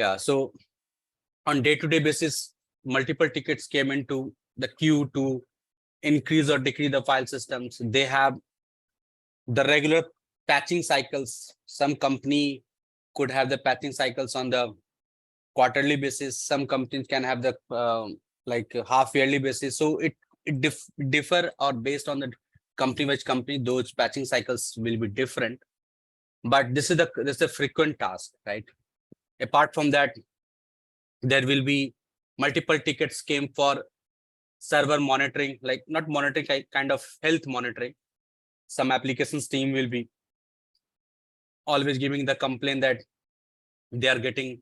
Yeah, so on day-to-day basis, multiple tickets came into the queue to increase or decrease the file systems. They have the regular patching cycles. Some company could have the patching cycles on the quarterly basis. Some companies can have the like half yearly basis. So it differ, or based on the company, which company, those patching cycles will be different. But this is the frequent task, right? Apart from that, there will be multiple tickets came for server monitoring, like not monitoring, like kind of health monitoring. Some applications team will be always giving the complaint that they are getting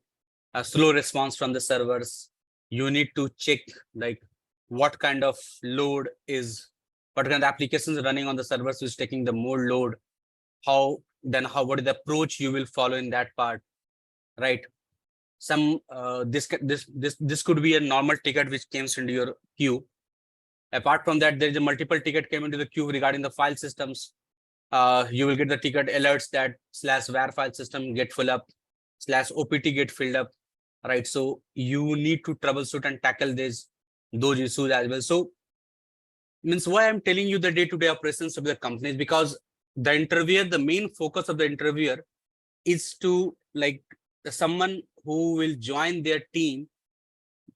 a slow response from the servers. You need to check like what kind of load is, what kind of applications running on the servers is taking the more load. What is the approach you will follow in that part, right? Some this could be a normal ticket which comes into your queue. Apart from that, there is a multiple ticket came into the queue regarding the file systems. You will get the ticket alerts that /var file system get full up, /opt get filled up, right? So you need to troubleshoot and tackle those issues as well. So means why I'm telling you the day-to-day operations of the companies, because the interviewer, the main focus of the interviewer is to like someone who will join their team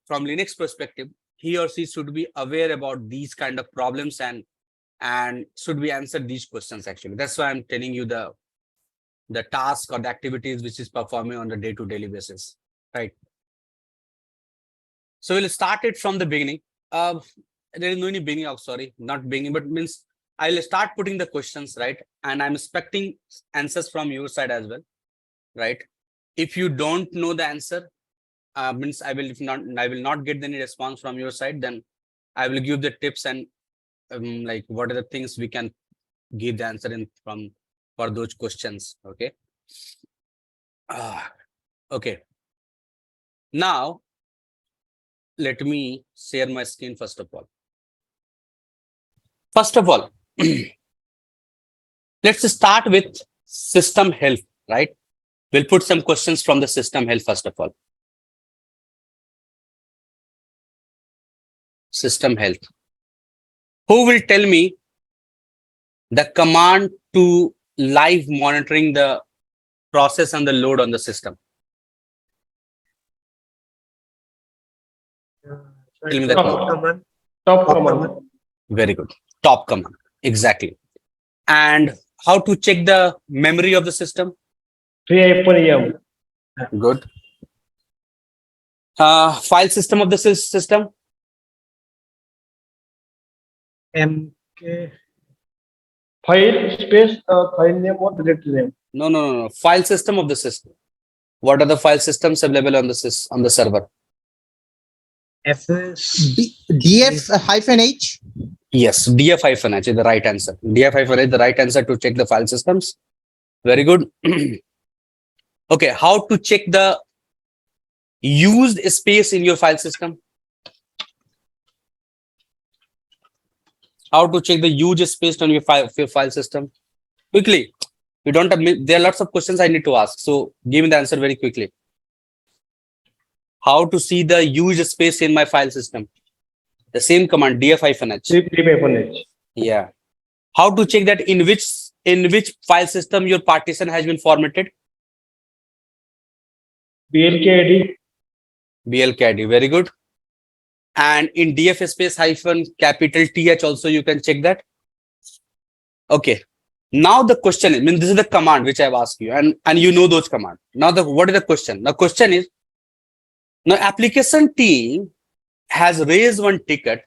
from Linux perspective. He or she should be aware about these kind of problems and should be answered these questions. Actually, that's why I'm telling you the task or the activities which is performing on the day-to-day basis, right? So we'll start it from the beginning. There is no any beginning of, sorry, not beginning, but means I'll start putting the questions, right? And I'm expecting answers from your side as well, right? If you don't know the answer, means I will not get any response from your side, then I will give the tips and like what are the things we can give the answer in for those questions. Okay. Okay. Now let me share my screen first of all. Let's start with system health, right? We'll put some questions from the system health first of all. System health. Who will tell me the command to live monitoring the process and the load on the system? Tell me the command. Top command. Very good. Top command. Exactly. And how to check the memory of the system? Good. File system of the system? MK. File space, file name or directory name? No. File system of the system. What are the file systems available on the server? df-h. Yes, df-h is the right answer. Df-h is the right answer to check the file systems. Very good. Okay, how to check the used space in your file system? How to check the used space on your file system? Quickly. You don't have, there are lots of questions I need to ask. So give me the answer very quickly. How to see the used space in my file system? The same command, df-h. Yeah. How to check that in which file system your partition has been formatted? blkid. blkid. Very good. And in df space -th also you can check that. Okay. Now the question is, I mean, this is the command which I've asked you, and you know those commands. Now what is the question? The question is, now application team has raised one ticket,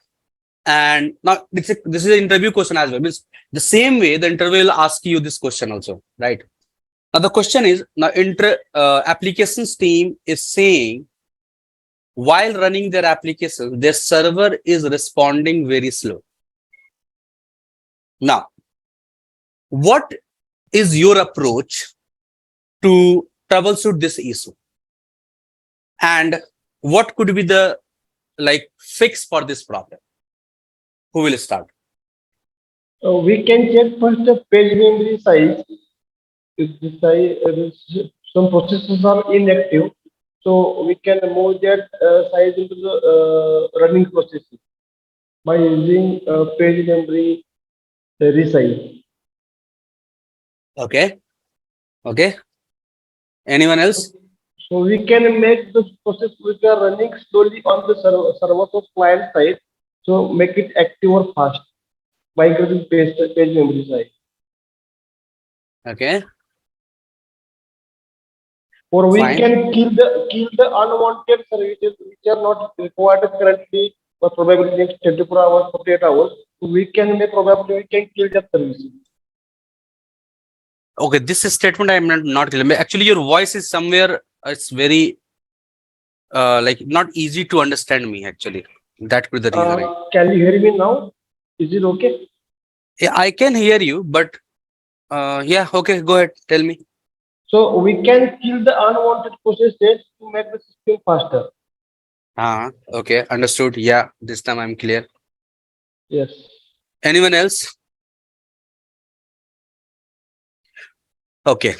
and now this is an interview question as well. Means the same way the interview will ask you this question also, right? Now the question is, now applications team is saying while running their application, their server is responding very slow. Now, what is your approach to troubleshoot this issue? And what could be the fix for this problem? Who will start? We can check first the page memory size. If the size, some processes are inactive, So we can move that size into the running processes by using page memory resize. Okay. Okay. Anyone else? So we can make the process which are running slowly on the servers of client side. So make it active or fast by increasing page memory size. Okay. Or we Fine. can kill the unwanted services which are not required currently, but probably next 24 hours, 48 hours. So we can make probably we can kill that services. Okay. This statement I am not clear. Actually, your voice is somewhere. It's very like not easy to understand me. Actually, that could be the reason. Can you hear me now? Is it okay? Yeah, I can hear you, but yeah. Okay. Go ahead. Tell me. So we can kill the unwanted processes to make the system faster. Okay. Understood. Yeah. This time I'm clear. Yes. Anyone else? Okay.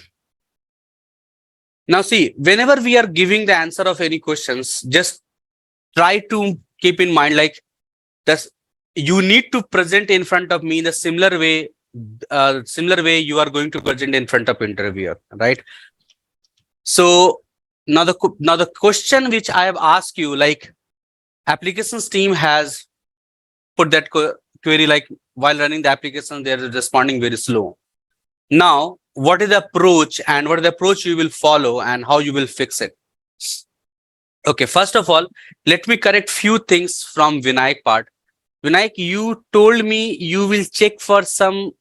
Now see, whenever we are giving the answer of any questions, just try to keep in mind like this. You need to present in front of me in a similar way you are going to present in front of interviewer, right? So now the question which I have asked you, like applications team has put that query, like while running the application, they are responding very slow. Now, what is the approach and what is the approach you will follow and how you will fix it? Okay, first of all, let me correct few things from Vinayak part. Vinayak, you told me you will check for some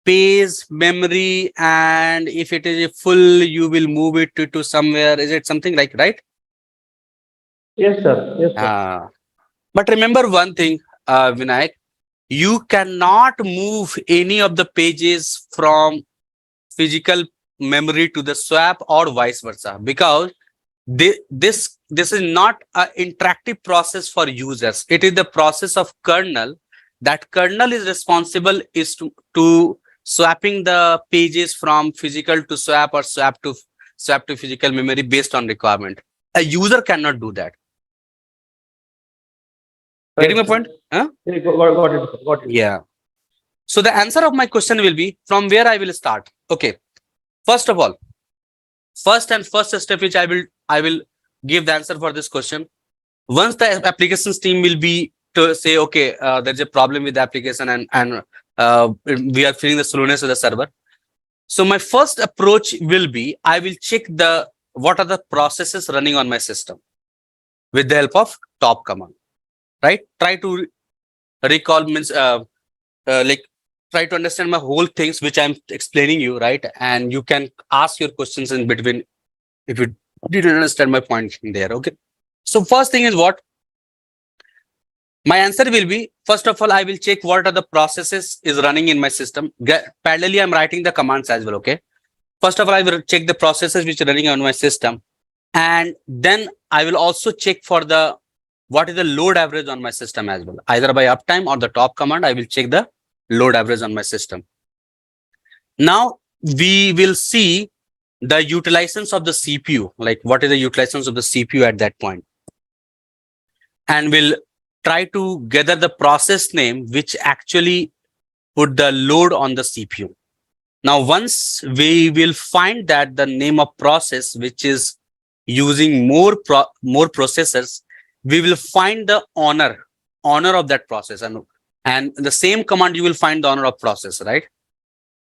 page memory, and if it is full, you will move it to somewhere. Is it something like right? Yes, sir. Yes, sir. But remember one thing, Vinayak, you cannot move any of the pages from physical memory to the swap or vice versa, because this is not an interactive process for users. It is the process of kernel. That kernel is responsible is to swapping the pages from physical to swap or swap to physical memory based on requirement. A user cannot do that. Getting my Right, sir. point? Huh? Yeah, got it, sir. Got it. Yeah. So the answer of my question will be from where I will start. Okay. First of all, first step which I will give the answer for this question. Once the applications team will be to say, okay, there's a problem with the application and we are feeling the slowness of the server. So my first approach will be, I will check what are the processes running on my system with the help of top command, right? Try to recall means like try to understand my whole things which I'm explaining you, right? And you can ask your questions in between if you didn't understand my point in there. Okay. So first thing is what? My answer will be, first of all, I will check what are the processes is running in my system. Parallelly, I'm writing the commands as well. Okay. First of all, I will check the processes which are running on my system. And then I will also check for what is the load average on my system as well. Either by uptime or the top command, I will check the load average on my system. Now we will see the utilizations of the CPU, like what is the utilizations of the CPU at that point. And we'll try to gather the process name which actually put the load on the CPU. Now, once we will find that the name of process which is using more processors, we will find the owner of that process, and the same command you will find the owner of process, right?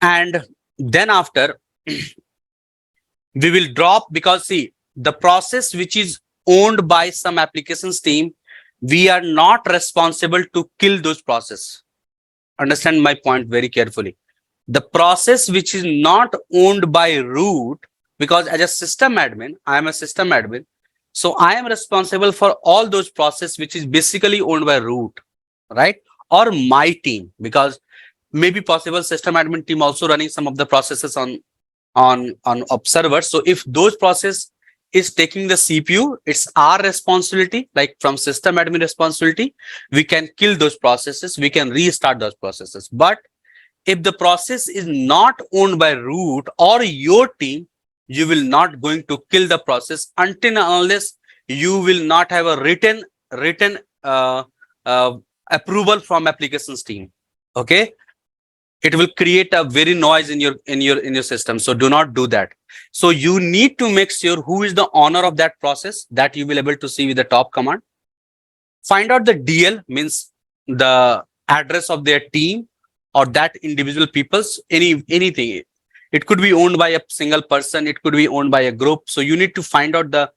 And then after we will drop, because see, the process which is owned by some applications team, we are not responsible to kill those processes. Understand my point very carefully. The process which is not owned by root, because as a system admin, I am a system admin. So I am responsible for all those processes which is basically owned by root, right? Or my team, because maybe possible system admin team also running some of the processes on observer. So if those process is taking the CPU, it's our responsibility, like from system admin responsibility, we can kill those processes, we can restart those processes. But if the process is not owned by root or your team, you will not going to kill the process until and unless you will not have a written approval from applications team. Okay, it will create a very noise in your system, so do not do that. So you need to make sure who is the owner of that process, that you will able to see with the top command. Find out the DL, means the address of their team or that individual people's anything. It could be owned by a single person, it could be owned by a group. So you need to find out the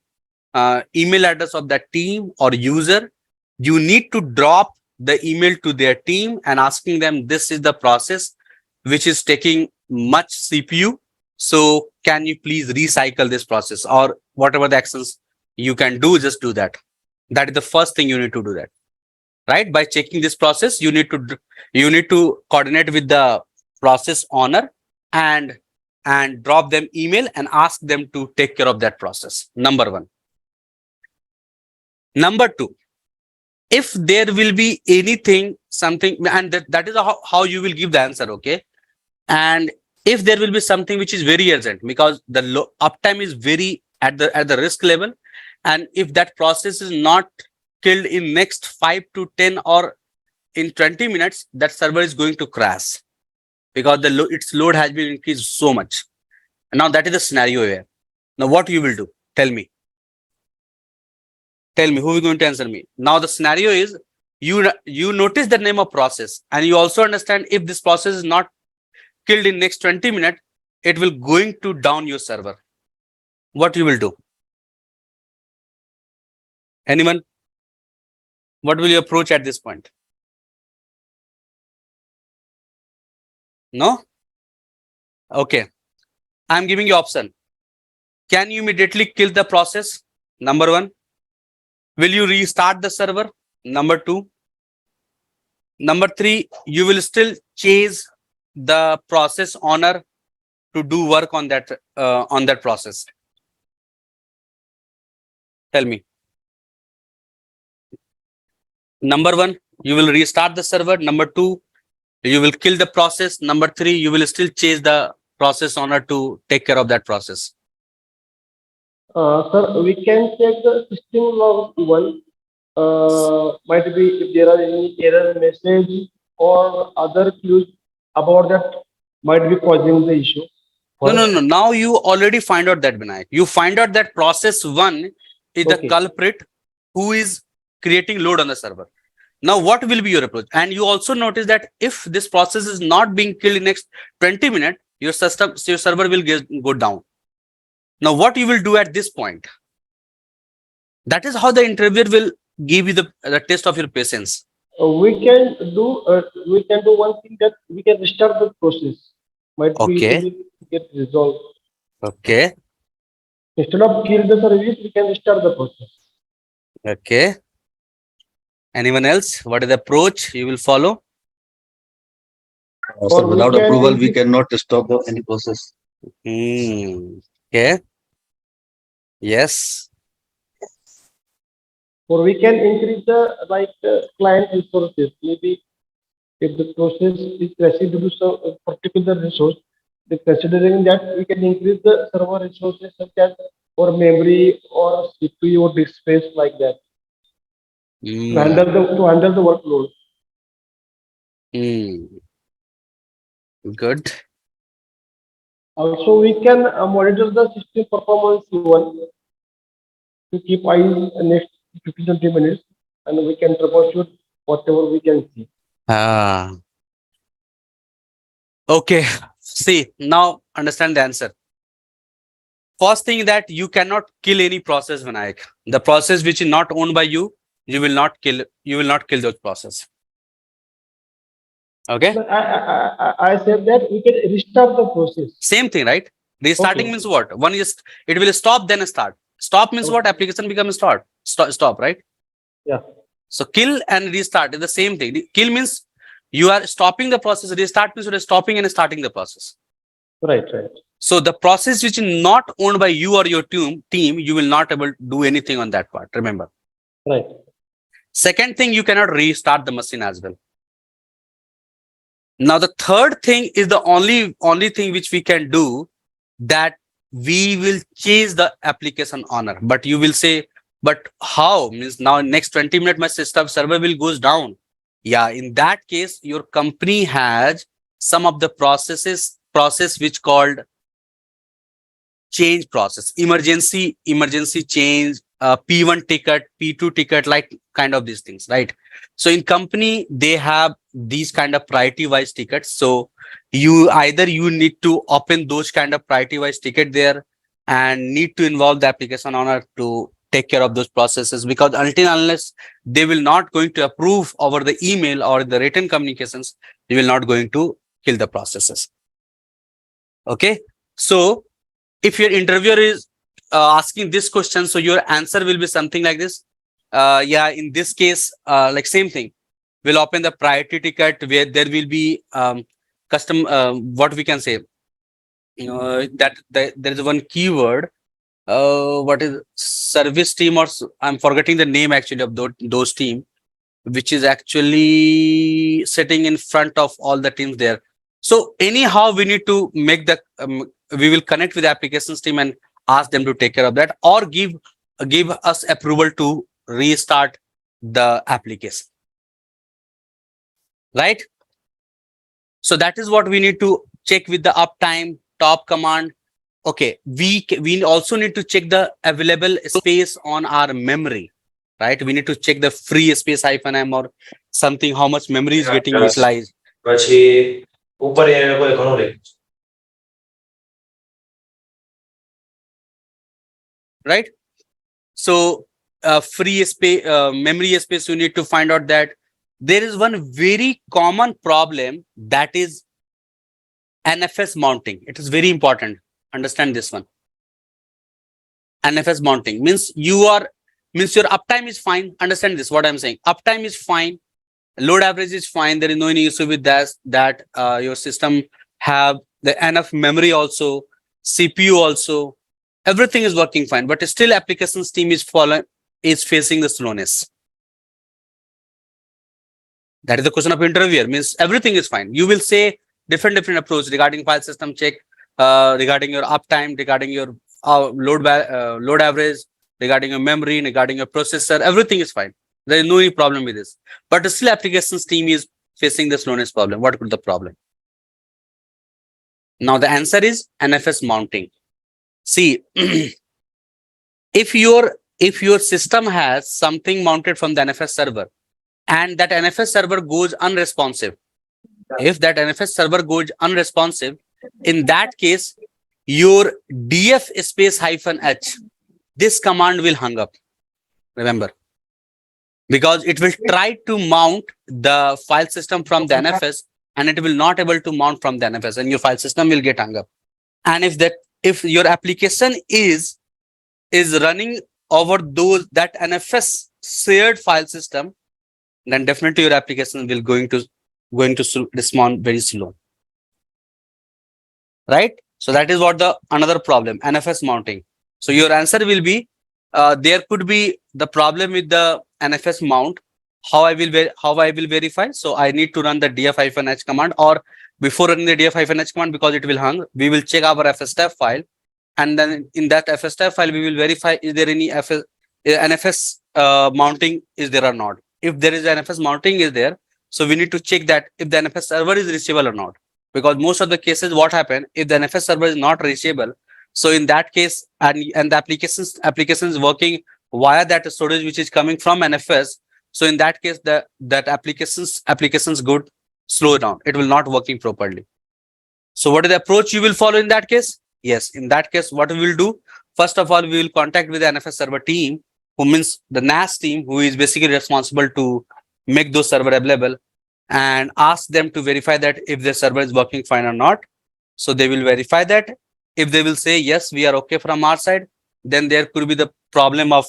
email address of that team or user. You need to drop the email to their team and asking them, this is the process which is taking much CPU. So can you please recycle this process, or whatever the actions you can do, just do that. That is the first thing you need to do that, right? By checking this process, you need to coordinate with the process owner and drop them email and ask them to take care of that process. Number one. Number two, if there will be anything, something, and that is how you will give the answer, okay? And if there will be something which is very urgent, because the uptime is very at the risk level, and if that process is not killed in next 5 to 10 or in 20 minutes, that server is going to crash because its load has been increased so much. And now that is the scenario here. Now what you will do? Tell me. Tell me, who is going to answer me? Now the scenario is, you notice the name of process, and you also understand if this process is not killed in next 20 minutes, it will going to down your server. What you will do? Anyone? What will you approach at this point? No? Okay. I'm giving you option. Can you immediately kill the process? Number one. Will you restart the server? Number two. Number three, you will still chase the process owner to do work on that process. Tell me. Number one, you will restart the server. Number two, you will kill the process. Number three, you will still chase the process owner to take care of that process. Sir, we can check the system log one. Might be if there are any error message or other clues about that might be causing the issue. No. Now you already find out that, Vinayak. You find out that process one is the culprit who is creating load on the server. Now what will be your approach? And you also notice that if this process is not being killed in next 20 minutes, your server will go down. Now what you will do at this point? That is how the interviewer will give you the test of your patience. We can do one thing, that we can restart the process. Might be get resolved. Okay. Instead of kill the service, we can restart the process. Okay. Anyone else? What is the approach you will follow? So without approval, we cannot stop any process. Okay. Yes. Or we can increase the client resources. Maybe if the process is crashing due to some particular resource, considering that we can increase the server resources such as or memory or CPU or disk space, like that to handle the workload. Good. Also, we can monitor the system performance to keep eyes next 15-20 minutes, and we can troubleshoot whatever we can see. Okay. See, now understand the answer. First thing, that you cannot kill any process, Vinayak. The process which is not owned by you, you will not kill those process. Okay. But I said that we can restart the process. Same thing, right? Restarting means what? One is it will stop, then start. Stop means what? Application becomes stop, right? Yeah. So kill and restart is the same thing. Kill means you are stopping the process. Restart means you are stopping and starting the process. Right. So the process which is not owned by you or your team, you will not able to do anything on that part. Remember. Right. Second thing, you cannot restart the machine as well. Now the third thing is the only thing which we can do, that we will change the application owner. But you will say, but how? Means now next 20 minutes my system server will goes down. Yeah, in that case, your company has some of the process which called change process, emergency change, P1 ticket, P2 ticket, like kind of these things, right? So in company, they have these kind of priority wise tickets. So you need to open those kind of priority wise ticket there and need to involve the application owner to take care of those processes, because unless they will not going to approve over the email or the written communications, they will not going to kill the processes. Okay, so if your interviewer is asking this question, so your answer will be something like this. Yeah, in this case, like same thing, we'll open the priority ticket where there will be custom, what we can say, there is one keyword, what is service team, or I'm forgetting the name actually of those team, which is actually sitting in front of all the teams there. So anyhow, we need to make the, we will connect with the applications team and ask them to take care of that, or give us approval to restart the application. Right? So that is what we need to check with the uptime top command. Okay, we also need to check the available space on our memory. Right? We need to check the free space -m or something, how much memory is getting utilized. પછી ઉપર એ લોકોએ ઘણું લખ્યું છે. Right? So free space, memory space, you need to find out that there is one very common problem, that is NFS mounting. It is very important. Understand this one. NFS mounting means your uptime is fine. Understand this, what I'm saying. Uptime is fine. Load average is fine. There is no any issue with that your system have the enough memory also, CPU also, everything is working fine, but still applications team is facing the slowness. That is the question of interviewer. Means everything is fine. You will say different approach regarding file system check, regarding your uptime, regarding your load average, regarding your memory, regarding your processor, everything is fine. There is no problem with this. But still applications team is facing the slowness problem. What could the problem? Now the answer is NFS mounting. See, if your system has something mounted from the NFS server, and that NFS server goes unresponsive, if that NFS server goes unresponsive, in that case, your df space -h, this command will hang up. Remember, because it will try to mount the file system from the NFS, and it will not able to mount from the NFS, and your file system will get hung up. And if your application is running over that NFS shared file system, then definitely your application will going to respond very slow. Right? So that is what the another problem, NFS mounting. So your answer will be, there could be the problem with the NFS mount. How I will verify? So I need to run the df-h command, or before running the df-h command, because it will hang, we will check our fstab file, and then in that fstab file we will verify is there any NFS mounting is there or not. If there is NFS mounting is there, so we need to check that if the NFS server is reachable or not, because most of the cases what happen, if the NFS server is not reachable, so in that case, and the application is working via that storage which is coming from NFS, so in that case that applications good slow down, it will not working properly. So what is the approach you will follow in that case? Yes, in that case, what we will do, first of all, we will contact with the NFS server team, who means the NAS team, who is basically responsible to make those server available, and ask them to verify that if the server is working fine or not. So they will verify that. If they will say yes, we are okay from our side, then there could be the problem of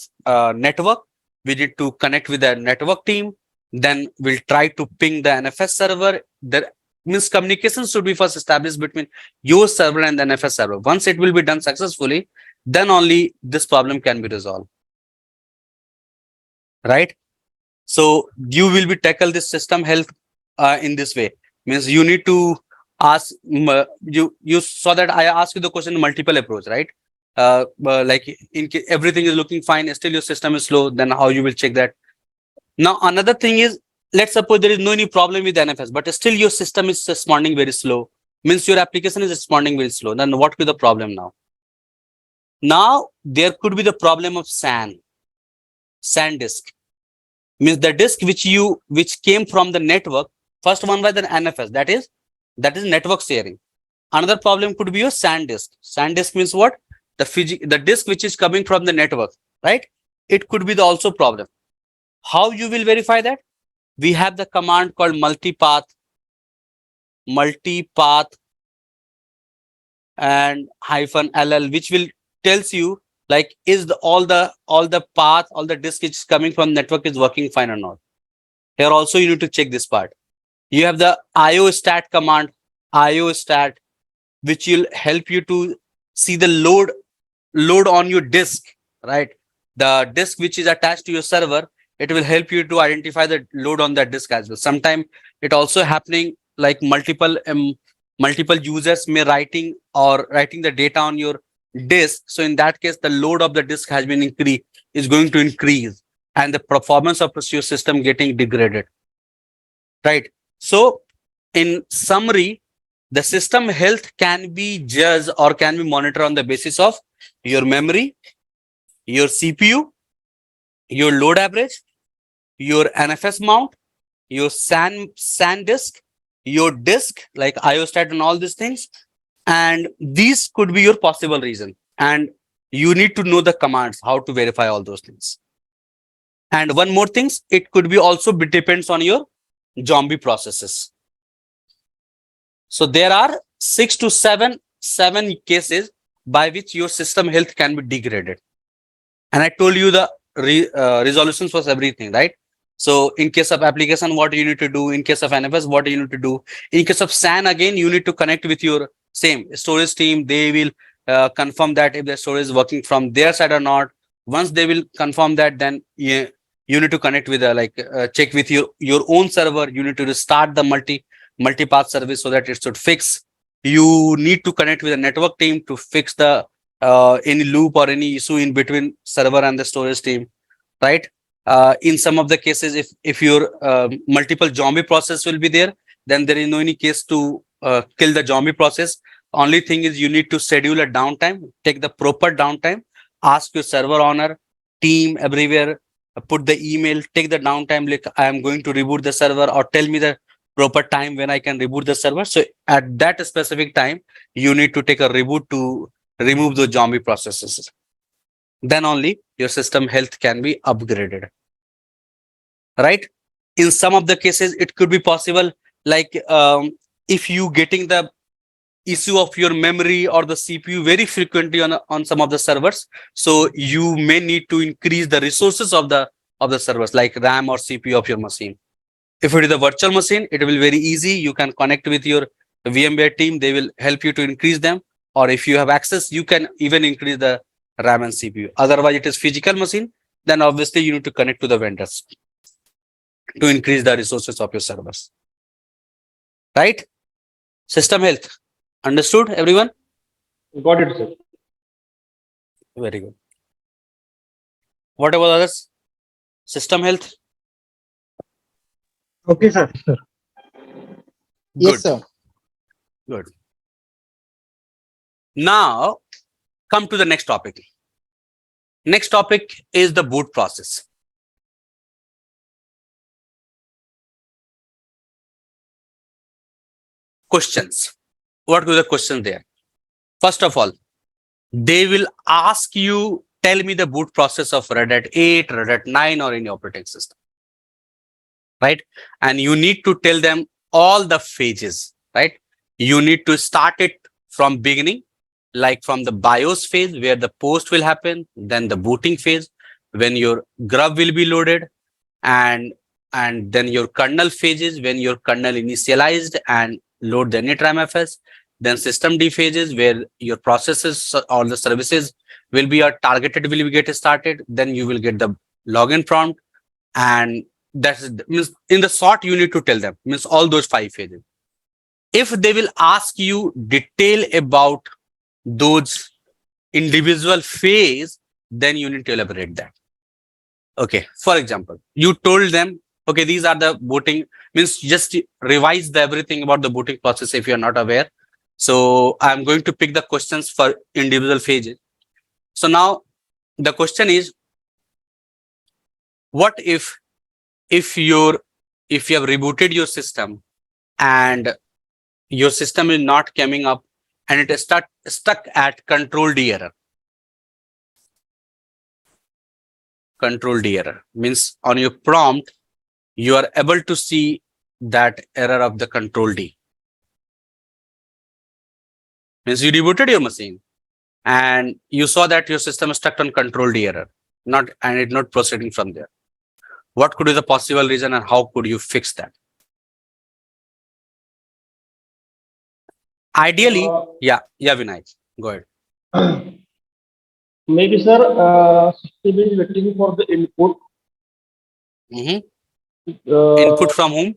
network. We need to connect with the network team. Then we'll try to ping the NFS server. There means communication should be first established between your server and the NFS server. Once it will be done successfully, then only this problem can be resolved. Right? So you will be tackle this system health in this way. Means you need to you saw that I asked you the question in multiple approach, right? Like everything is looking fine, still your system is slow, then how you will check that? Now another thing is, let's suppose there is no any problem with NFS, but still your system is responding very slow, means your application is responding very slow. Then what could be the problem now? Now there could be the problem of SAN disk, means the disk which came from the network. First one was the NFS, that is network sharing. Another problem could be your SAN disk. SAN disk means what? The disk which is coming from the network, right? It could be the also problem. How you will verify that? We have the command called multipath and -ll, which will tells you like is all the path, all the disk which is coming from network is working fine or not. Here also you need to check this part. You have the iostat command, which will help you to see the load on your disk, right? The disk which is attached to your server, it will help you to identify the load on that disk as well. Sometimes it also happening like multiple users may writing the data on your disk. So in that case, the load of the disk has been going to increase, and the performance of your system getting degraded, right? So in summary, the system health can be judged or can be monitored on the basis of your memory, your CPU, your load average, your NFS mount, your SAN disk, your disk like iostat and all these things. And these could be your possible reason. And you need to know the commands, how to verify all those things. And one more thing, it could be also depends on your zombie processes. So there are 6 to 7 cases by which your system health can be degraded. And I told you the resolutions for everything, right? So in case of application, what you need to do? In case of NFS, what you need to do? In case of SAN, again, you need to connect with your same storage team. They will confirm that if the storage is working from their side or not. Once they will confirm that, then you need to connect with check with your own server. You need to restart the multipath service so that it should fix. You need to connect with the network team to fix the any loop or any issue in between server and the storage team, right? In some of the cases, if your multiple zombie process will be there, then there is no any case to kill the zombie process. Only thing is you need to schedule a downtime, take the proper downtime, ask your server owner, team everywhere, put the email, take the downtime, like I am going to reboot the server, or tell me the proper time when I can reboot the server. So at that specific time, you need to take a reboot to remove the zombie processes. Then only your system health can be upgraded, right? In some of the cases, it could be possible, like if you getting the issue of your memory or the CPU very frequently on some of the servers, so you may need to increase the resources of the servers, like RAM or CPU of your machine. If it is a virtual machine, it will be very easy. You can connect with your VMware team. They will help you to increase them. Or if you have access, you can even increase the RAM and CPU. Otherwise, it is physical machine. Then obviously you need to connect to the vendors to increase the resources of your servers. Right? System health. Understood, everyone? Got it, sir. Very good. What about others? System health? Okay, sir. Yes, sir. Good. Now, come to the next topic. Next topic is the boot process. Questions. What were the questions there? First of all, they will ask you, tell me the boot process of Red Hat 8, Red Hat 9, or any operating system. Right? And you need to tell them all the phases, right? You need to start it from beginning, like from the BIOS phase where the post will happen, then the booting phase when your grub will be loaded, and then your kernel phases when your kernel initialized and load the initramfs, then system D phases where your processes or the services will be targeted, will get started, then you will get the login prompt, and that means in the short you need to tell them, means all those 5 phases. If they will ask you detail about those individual phase, then you need to elaborate that. Okay, for example, you told them, okay, these are the booting, means just revise everything about the booting process if you are not aware. So I'm going to pick the questions for individual phases. So now the question is, what if you have rebooted your system and your system is not coming up and it is stuck at control D error. Control D error means on your prompt, you are able to see that error of the control D. Means you rebooted your machine and you saw that your system is stuck on control D error, and it's not proceeding from there. What could be the possible reason and how could you fix that? Ideally, yeah, Vinayak, go ahead. Maybe, sir, system is waiting for the input. Input from whom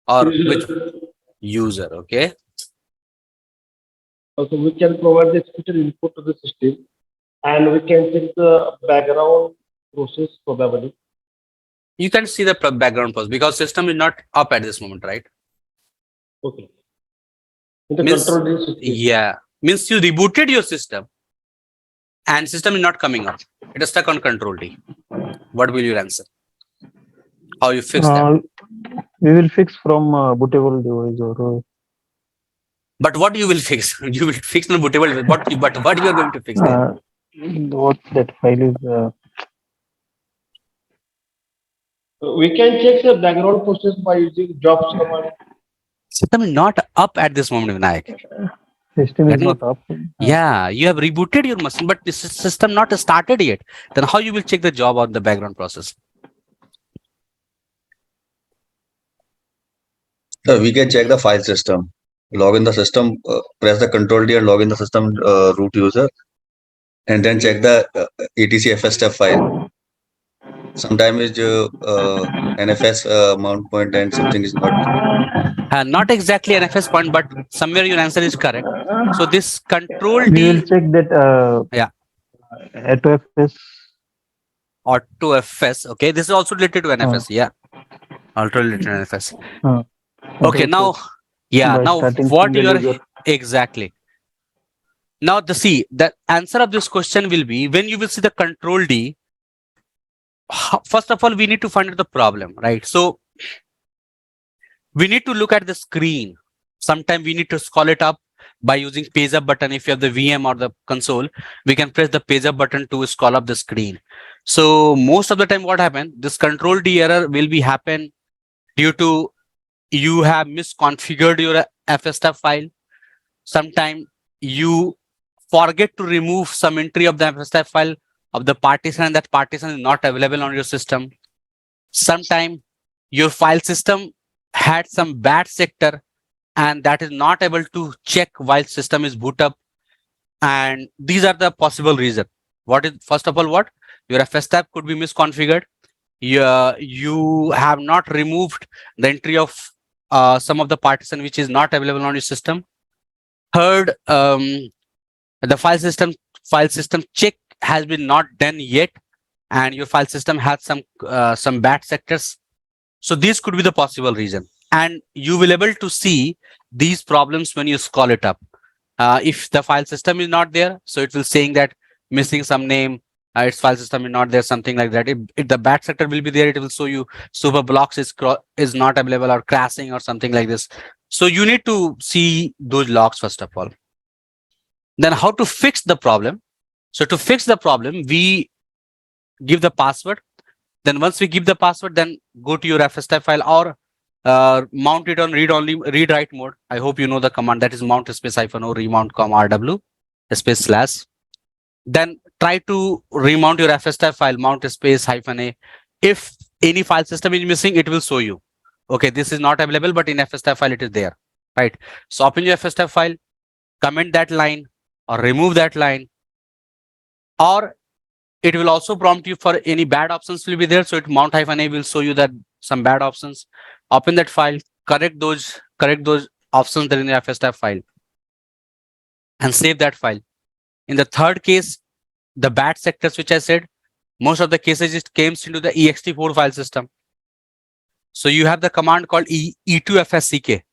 or which User. user? Okay. So we can provide the expected input to the system, and we can check the background process probably. You can see the background process because system is not up at this moment, right? Okay. In the Means- control D system. Yeah, means you rebooted your system and system is not coming up. It is stuck on control D. What will you answer? How you fix that? We will fix from bootable device or But what you will fix? You will fix not bootable. But what you are going to fix there? what that file is. We can check the background process by using jobs command. System is not up at this moment, Vinayak. System is That not up. Yeah, you have rebooted your machine, but this system not started yet. Then how you will check the job on the background process? We can check the file system. Log in the system, press the control D and log in the system root user, and then check the etc fstep file. Sometimes NFS mount point and something is Not exactly an FS point, but somewhere your answer is correct. So this control We will D check that. Yeah. AutoFS. auto FS. Okay, this is also related to NFS. Yeah, also related to NFS. Okay, now, yeah, By now starting what you single are user. exactly. Now the answer of this question will be when you will see the control D. First of all, we need to find out the problem, right? So we need to look at the screen. Sometimes we need to scroll it up by using page up button. If you have the VM or the console, we can press the page up button to scroll up the screen. So most of the time what happens, this control D error will be happen due to you have misconfigured your FSTF file. Sometimes you forget to remove some entry of the FSTF file of the partition and that partition is not available on your system. Sometimes your file system had some bad sector and that is not able to check while system is boot up. And these are the possible reasons. What is, first of all, what? Your FSTF could be misconfigured. You have not removed the entry of some of the partition which is not available on your system. Third, the file system check has been not done yet, and your file system has some bad sectors. So these could be the possible reason, and you will able to see these problems when you scroll it up. If the file system is not there, so it will saying that missing some name. Its file system is not there, something like that. If the bad sector will be there, it will show you super blocks is not available or crashing or something like this. So you need to see those logs first of all. Then how to fix the problem? So to fix the problem, we give the password. Then once we give the password, then go to your FSTF file or mount it on read write mode. I hope you know the command, that is mount space -o remount rw space /. Then try to remount your FSTF file, mount space -a. If any file system is missing, it will show you. Okay, this is not available, but in FSTF file it is there, right? So open your FSTF file, comment that line or remove that line, or it will also prompt you for any bad options will be there. So it mount -a will show you that some bad options. Open that file, correct those options there in the FSTF file and save that file. In the third case, the bad sectors which I said, most of the cases it comes into the ext4 file system. So you have the command called e2fsck,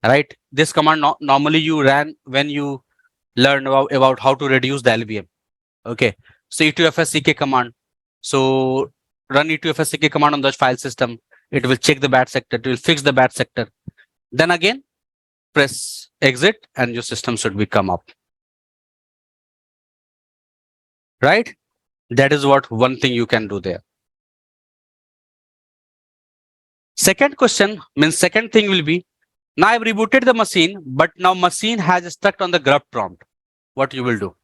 right? This command normally you ran when you learn about how to reduce the LVM. Okay, so e2fsck command. So run e2fsck command on the file system. It will check the bad sector. It will fix the bad sector. Then again, press exit and your system should be come up. Right? That is what one thing you can do there. Second question means second thing will be, now I've rebooted the machine, but now machine has stuck on the grub prompt. What you will do?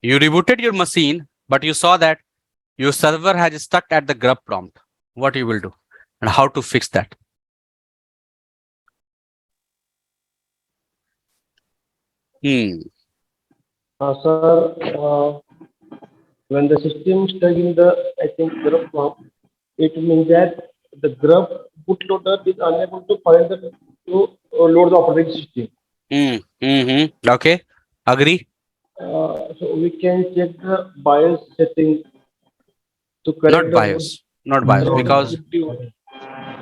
You rebooted your machine, but you saw that your server has stuck at the grub prompt. What you will do and how to fix that? Sir, when the system is stuck in the, I think, grub prompt, it means that the grub bootloader is unable to find the to load the operating system. Okay, agree. So we can check the BIOS setting to Not correct the BIOS, not BIOS, because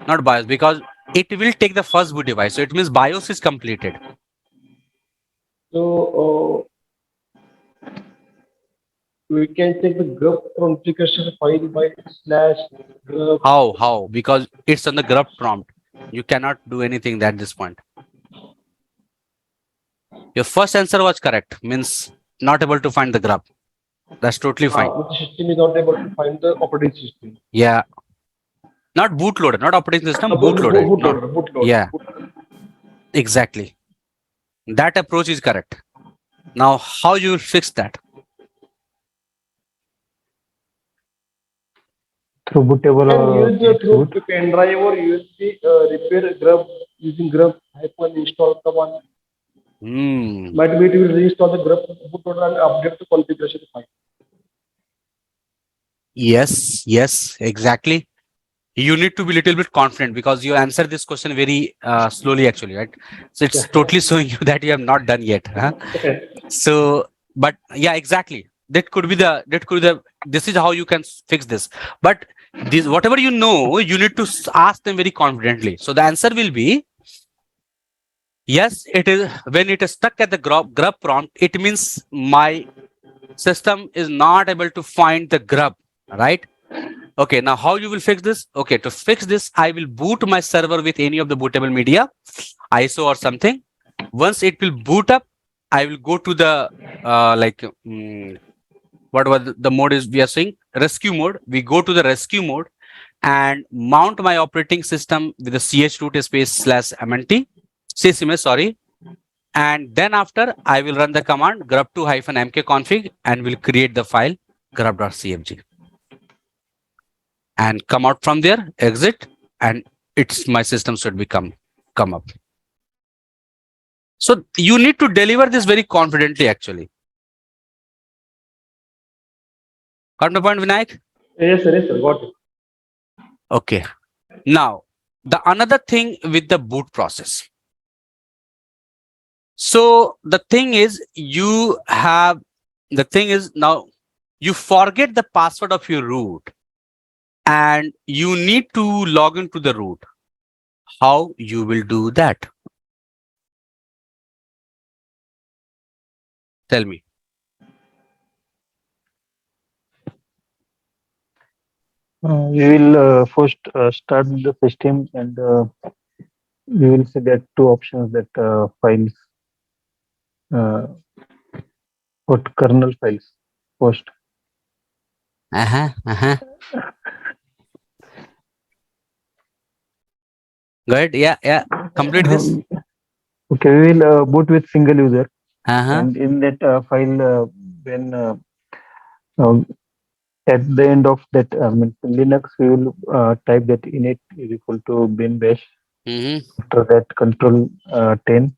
not BIOS, because it will take the first boot device. So it means BIOS is completed. So we can check the grub configuration file by /grub. How? Because it's on the grub prompt. You cannot do anything at this point. Your first answer was correct, means not able to find the grub. That's totally fine. The system is not able to find the operating system. Yeah. Not bootloader, not operating system, bootloader. Bootloader. Yeah. Exactly. That approach is correct. Now, how you will fix that? Through bootable And use through pen drive or USB repair grub using grub -install command. Might be it will reinstall the grub bootloader and update the configuration file. Yes, exactly. You need to be a little bit confident because you answer this question very slowly actually, right? So it's totally showing you that you have not done yet. Huh? So, but yeah, exactly. This is how you can fix this. But this, whatever you know, you need to ask them very confidently. So the answer will be, yes, it is when it is stuck at the grub prompt, it means my system is not able to find the grub, right? Okay, now how you will fix this? Okay, to fix this, I will boot my server with any of the bootable media, ISO or something. Once it will boot up, I will go to the what was the mode is we are saying? Rescue mode. We go to the rescue mode and mount my operating system with the chroot space /mnt, sysms, sorry. And then after I will run the command grub2-mkconfig and will create the file grub.cfg. And come out from there, exit, and my system should come up. So you need to deliver this very confidently actually. Got my point, Vinayak? Yes, sir. Got it. Okay. Now, the another thing with the boot process. So the thing is now you forget the password of your root and you need to log into the root. How you will do that? Tell me. We will first start the system and we will see that two options that files, what kernel files first. Good. Yeah. Complete this. Okay, we will boot with single user. And in that file, when at the end of that Linux, we will type that init is equal to bin bash. After that, control 10.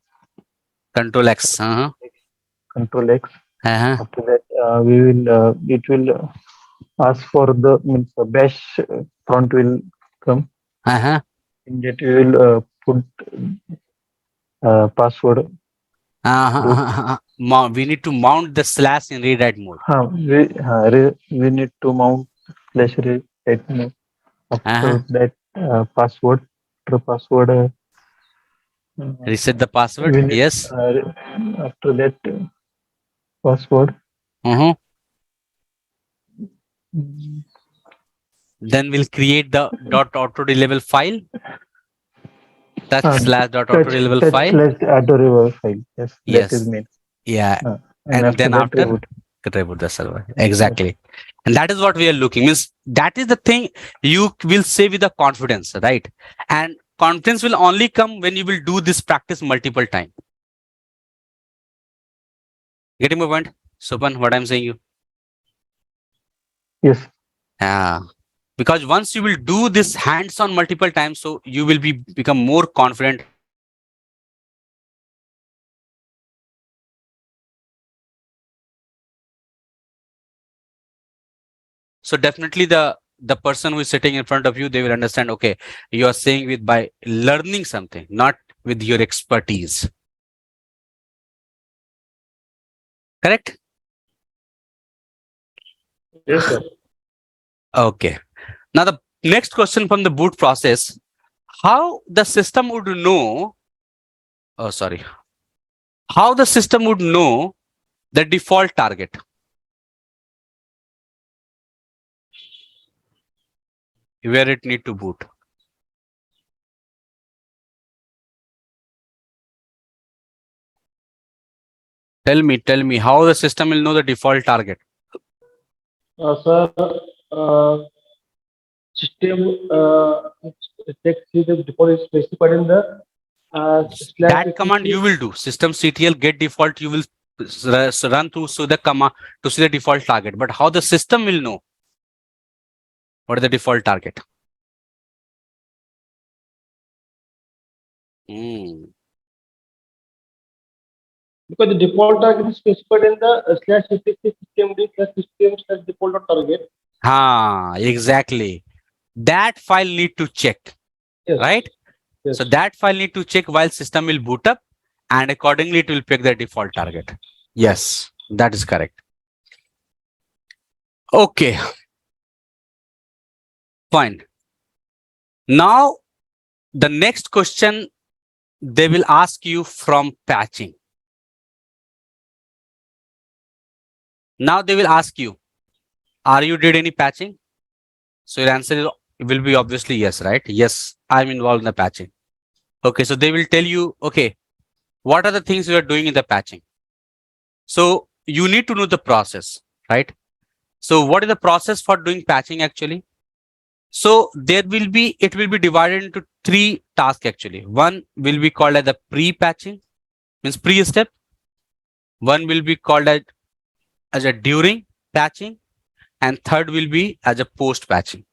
Control X. Control X. After that, we will it will ask for the means bash prompt will come. Uh-huh. In that we will put password. We need to mount the slash in read write mode. We need to mount slash read mode. After Uh-huh. that password. After password. Reset the We password. need, Yes. after that password. Uh-huh. Mm, Then we'll create the .auto deliverable file. Touch uh, slash .auto deliverable touch file. slash auto file. Yes, that is Yes. main. Yeah. And And then that after reboot. reboot the server. Exactly. And that is what we are looking. Means that is the thing you will say with the confidence, right? And confidence will only come when you will do this practice multiple times. Getting my point? Supan, what I'm saying you? Yes. Because once you will do this hands-on multiple times, so you will become more confident. So definitely the person who is sitting in front of you, they will understand, okay, you are saying with by learning something, not with your expertise. Correct? Yes, sir. Okay. Now the next question from the boot process, how the system would know, how the system would know the default target? Where it need to boot? Tell me how the system will know the default target. Sir, system checks the default is specified in the slash That command you will do. Systemctl get default, you will run through so the command to see the default target. But how the system will know what is the default target? Because the default target is specified in the slash systemd slash system slash default target. Exactly. That file need to check, Yes. right? Yes. So that file need to check while system will boot up, and accordingly it will pick the default target. Yes, that is correct. Okay. Fine. Now, the next question they will ask you from patching. Now they will ask you, are you did any patching? So your answer will be obviously yes, right? Yes, I'm involved in the patching. Okay, so they will tell you, okay, what are the things you are doing in the patching? So you need to know the process, right? So what is the process for doing patching actually? So it will be divided into 3 tasks actually. One will be called as the pre-patching, means pre-step. One will be called as a during patching, and third will be as a post-patching.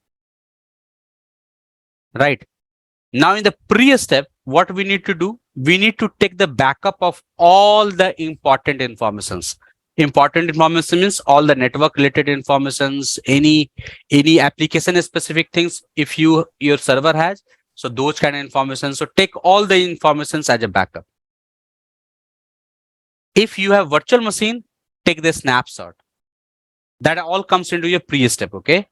Right. Now in the pre-step, what we need to do, we need to take the backup of all the important informations. Important information means all the network related informations, any application specific things if your server has. So those kind of information. So take all the informations as a backup. If you have virtual machine, take the snapshot. That all comes into your pre-step, okay?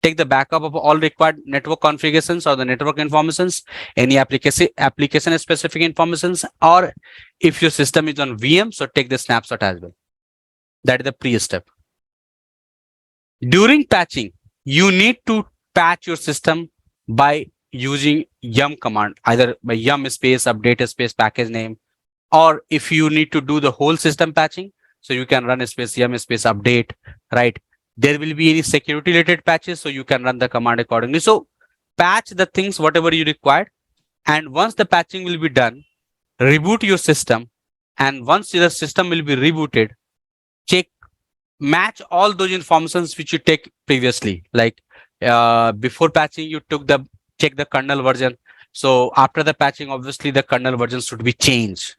Take the backup of all required network configurations or the network informations, any application specific informations, or if your system is on VM, so take the snapshot as well. That is the pre-step. During patching, you need to patch your system by using yum command, either by yum space update space package name, or if you need to do the whole system patching, so you can run a space yum space update, right? There will be any security related patches, so you can run the command accordingly. So patch the things whatever you required, and once the patching will be done, reboot your system, and once the system will be rebooted, match all those informations which you take previously. Like before patching, you check the kernel version. So after the patching, obviously the kernel version should be changed.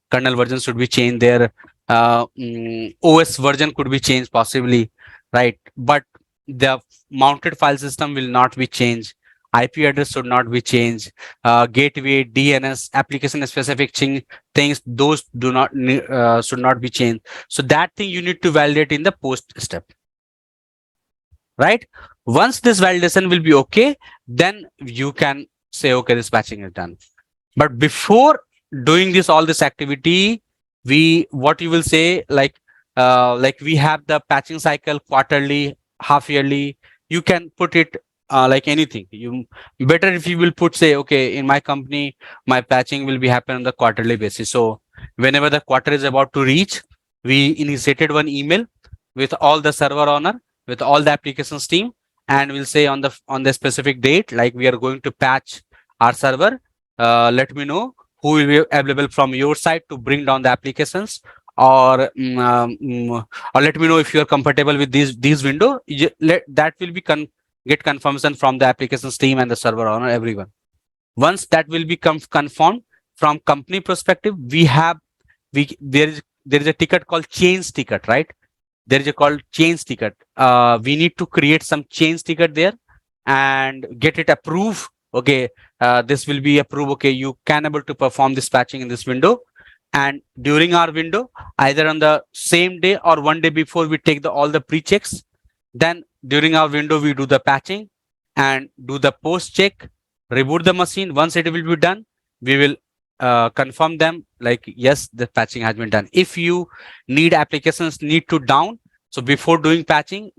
Kernel version should be changed. Their OS version could be changed possibly, right? But the mounted file system will not be changed. IP address should not be changed. Gateway, DNS, application specific things, those should not be changed. So that thing you need to validate in the post step, right? Once this validation will be okay, then you can say, okay, this patching is done. But before doing this, all this activity, what you will say, like we have the patching cycle quarterly, half yearly. You can put it like anything. You better if you will put, say, okay, in my company, my patching will be happen on the quarterly basis. So whenever the quarter is about to reach, we initiated one email with all the server owner, with all the applications team, and we'll say on the specific date, like we are going to patch our server. Let me know who will be available from your side to bring down the applications, or or let me know if you are comfortable with these window. That will be get confirmation from the applications team and the server owner, everyone. Once that will be confirmed from company perspective, there is a ticket called change ticket, right? There is a called change ticket. We need to create some change ticket there and get it approved. Okay, this will be approved. Okay, you can able to perform this patching in this window. And during our window, either on the same day or one day before, we take all the pre-checks. Then during our window, we do the patching and do the post check, reboot the machine. Once it will be done, we will confirm them like, yes, the patching has been done. If you need applications need to down, so before doing patching,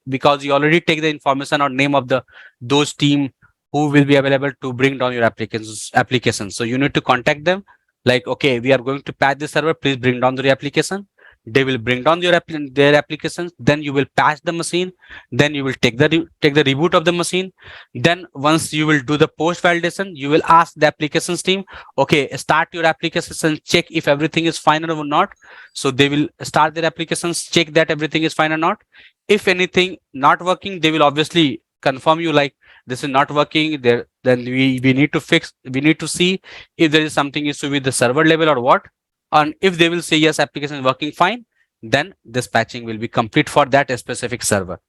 because you already take the information or name of those team who will be available to bring down your applications. So you need to contact them like, okay, we are going to patch the server, please bring down the application. They will bring down their applications. Then you will patch the machine. Then you will take the reboot of the machine. Then once you will do the post validation, you will ask the applications team, okay, start your applications and check if everything is fine or not. So they will start their applications, check that everything is fine or not. If anything not working, they will obviously confirm you like, this is not working there. Then we need to fix. We need to see if there is something issue with the server level or what. And if they will say yes, application is working fine, then this patching will be complete for that specific server.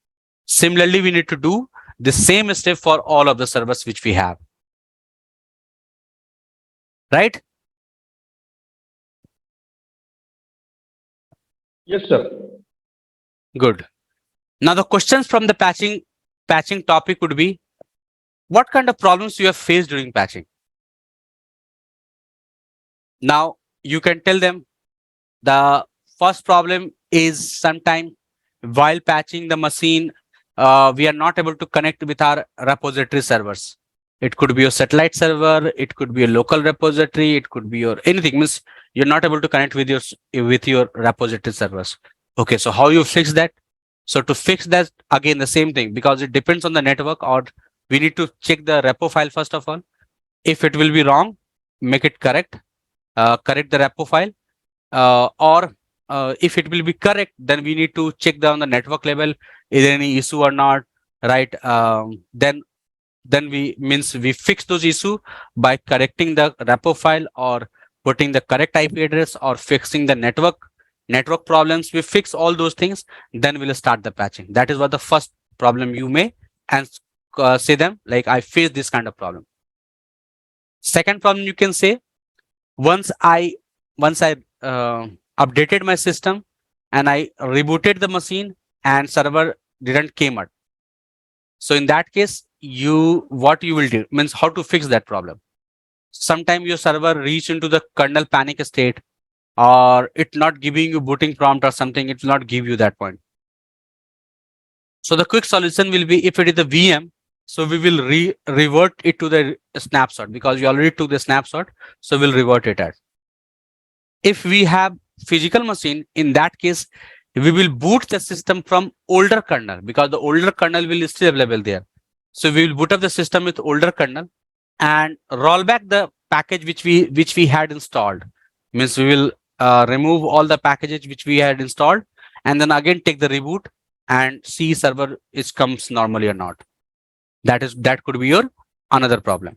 Similarly, we need to do the same step for all of the servers which we have. Right? Yes, sir. Good. Now the questions from the patching topic would be, what kind of problems you have faced during patching? Now you can tell them the first problem is sometime while patching the machine, we are not able to connect with our repository servers. It could be a satellite server, it could be a local repository, it could be your anything. Means you're not able to connect with your repository servers. Okay, so how you fix that? So to fix that, again the same thing, because it depends on the network, or we need to check the repo file first of all. If it will be wrong, make it correct. Correct the repo file, or if it will be correct, then we need to check on the network level, is there any issue or not, right? Then we fix those issue by correcting the repo file, or putting the correct IP address, or fixing the network problems. We fix all those things, then we'll start the patching. That is what the first problem you may and say them like, I face this kind of problem. Second problem you can say, once I updated my system and I rebooted the machine and server didn't came out. So in that case, what you will do means how to fix that problem. Sometimes your server reach into the kernel panic state, or it not giving you booting prompt or something, it will not give you that point. So the quick solution will be, if it is a VM, so we will revert it to the snapshot, because we already took the snapshot. So we'll revert it as. If we have physical machine, in that case, we will boot the system from older kernel, because the older kernel will still available there. So we will boot up the system with older kernel and roll back the package which we had installed. Means we will remove all the packages which we had installed, and then again take the reboot and see server comes normally or not. That could be your another problem.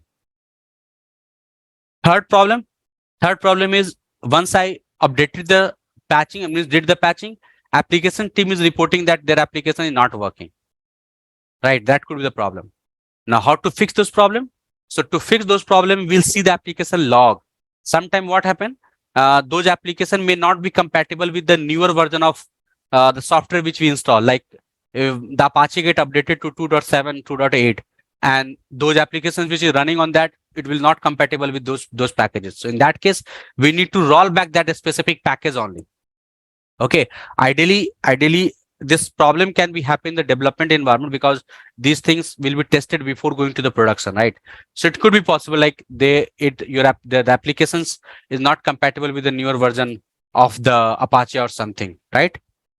Third problem is, once I updated the patching, did the patching, application team is reporting that their application is not working. right? That could be the problem. Now, how to fix those problem? So to fix those problem, we'll see the application log. Sometime what happen? Those application may not be compatible with the newer version of the software which we install. Like if the Apache get updated to 2.7, 2.8, and those applications which is running on that, it will not compatible with those packages. So in that case, we need to roll back that specific package only. Okay. Ideally, this problem can be happen in the development environment because these things will be tested before going to the production, right? So it could be possible like the applications is not compatible with the newer version of the Apache or something, right?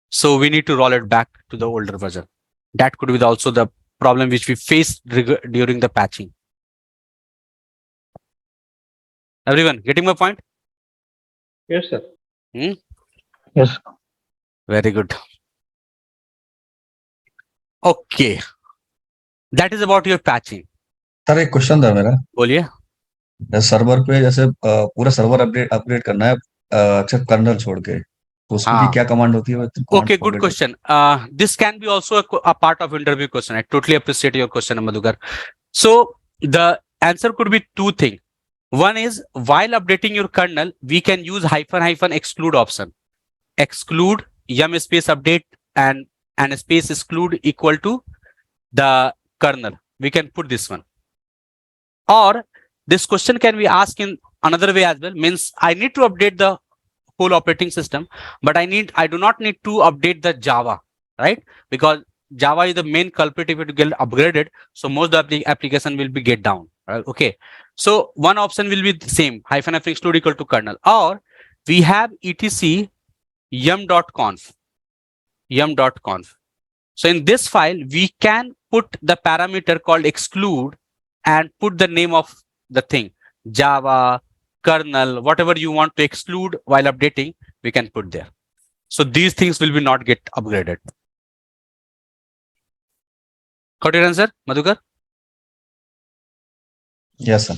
So we need to roll it back to the older version. That could be also the problem which we faced during the patching. Everyone getting my point? Yes, sir. Yes. Very good. Okay. That is about your patching. Sir एक question था मेरा बोलिए. Server पे जैसे पूरा server upgrade करना है अच्छा कर्नल छोड़ के तो उसके लिए क्या कमांड होती है Okay, good question. This can be also a part of interview question. I totally appreciate your question, Madhukar. So the answer could be two things. One is while updating your kernel, we can use -- exclude option. Exclude yum space update and space exclude equal to the kernel. We can put this one. Or this question can be asked in another way as well. Means I need to update the whole operating system, but I do not need to update the Java, right? Because Java is the main culprit if it get upgraded. So most of the application will be get down. Right? Okay. So one option will be the same, -- exclude equal to kernel. Or we have etc yum.conf. So in this file, we can put the parameter called exclude and put the name of the thing, Java, kernel, whatever you want to exclude while updating, we can put there. So these things will be not get upgraded. Got your answer, Madhukar? Yes, sir.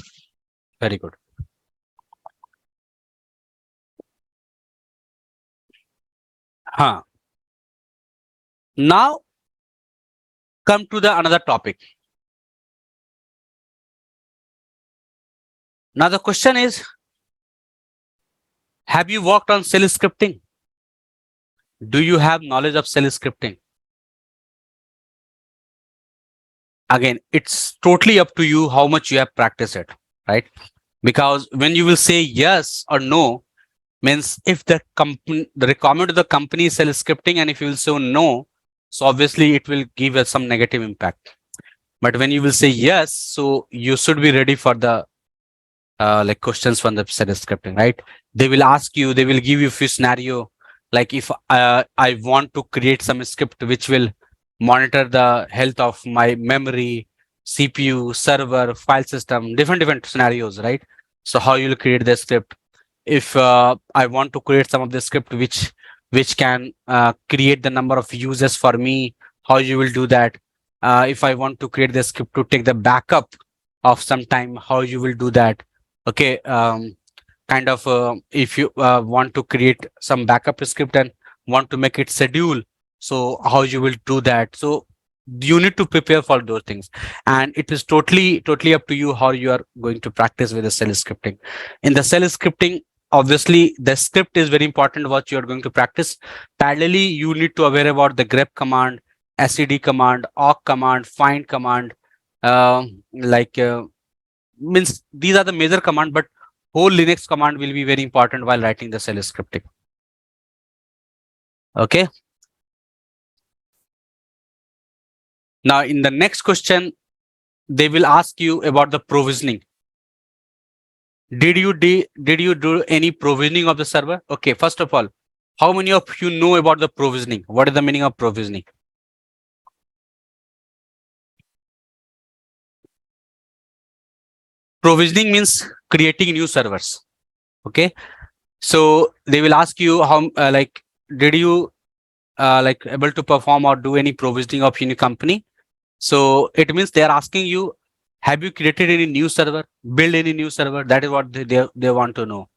Very good. Now come to the another topic. Now the question is, have you worked on shell scripting? Do you have knowledge of shell scripting? Again, it's totally up to you how much you have practiced it, right? Because when you will say yes or no, means if the requirement of the company is shell scripting, and if you will say no, so obviously it will give us some negative impact. But when you will say yes, so you should be ready for the like questions from the shell scripting, right? They will ask you, they will give you a few scenario, like if I want to create some script which will monitor the health of my memory, CPU, server, file system, different scenarios, right? So how you will create the script? If I want to create some of the script which can create the number of users for me, how you will do that? If I want to create the script to take the backup of some time, how you will do that? Okay, kind of if you want to create some backup script and want to make it schedule, so how you will do that? So you need to prepare for those things, and it is totally up to you how you are going to practice with the shell scripting. In the shell scripting, obviously the script is very important what you are going to practice. Parallelly, you need to aware about the grep command, sed command, awk command, find command, means these are the major command, but whole Linux command will be very important while writing the shell scripting. Okay. Now in the next question, they will ask you about the provisioning. Did you do any provisioning of the server? Okay, first of all, how many of you know about the provisioning? What is the meaning of provisioning? Provisioning means creating new servers. Okay, so they will ask you how did you able to perform or do any provisioning of any company? So it means they are asking you, have you created any new server, build any new server? That is what they want to know.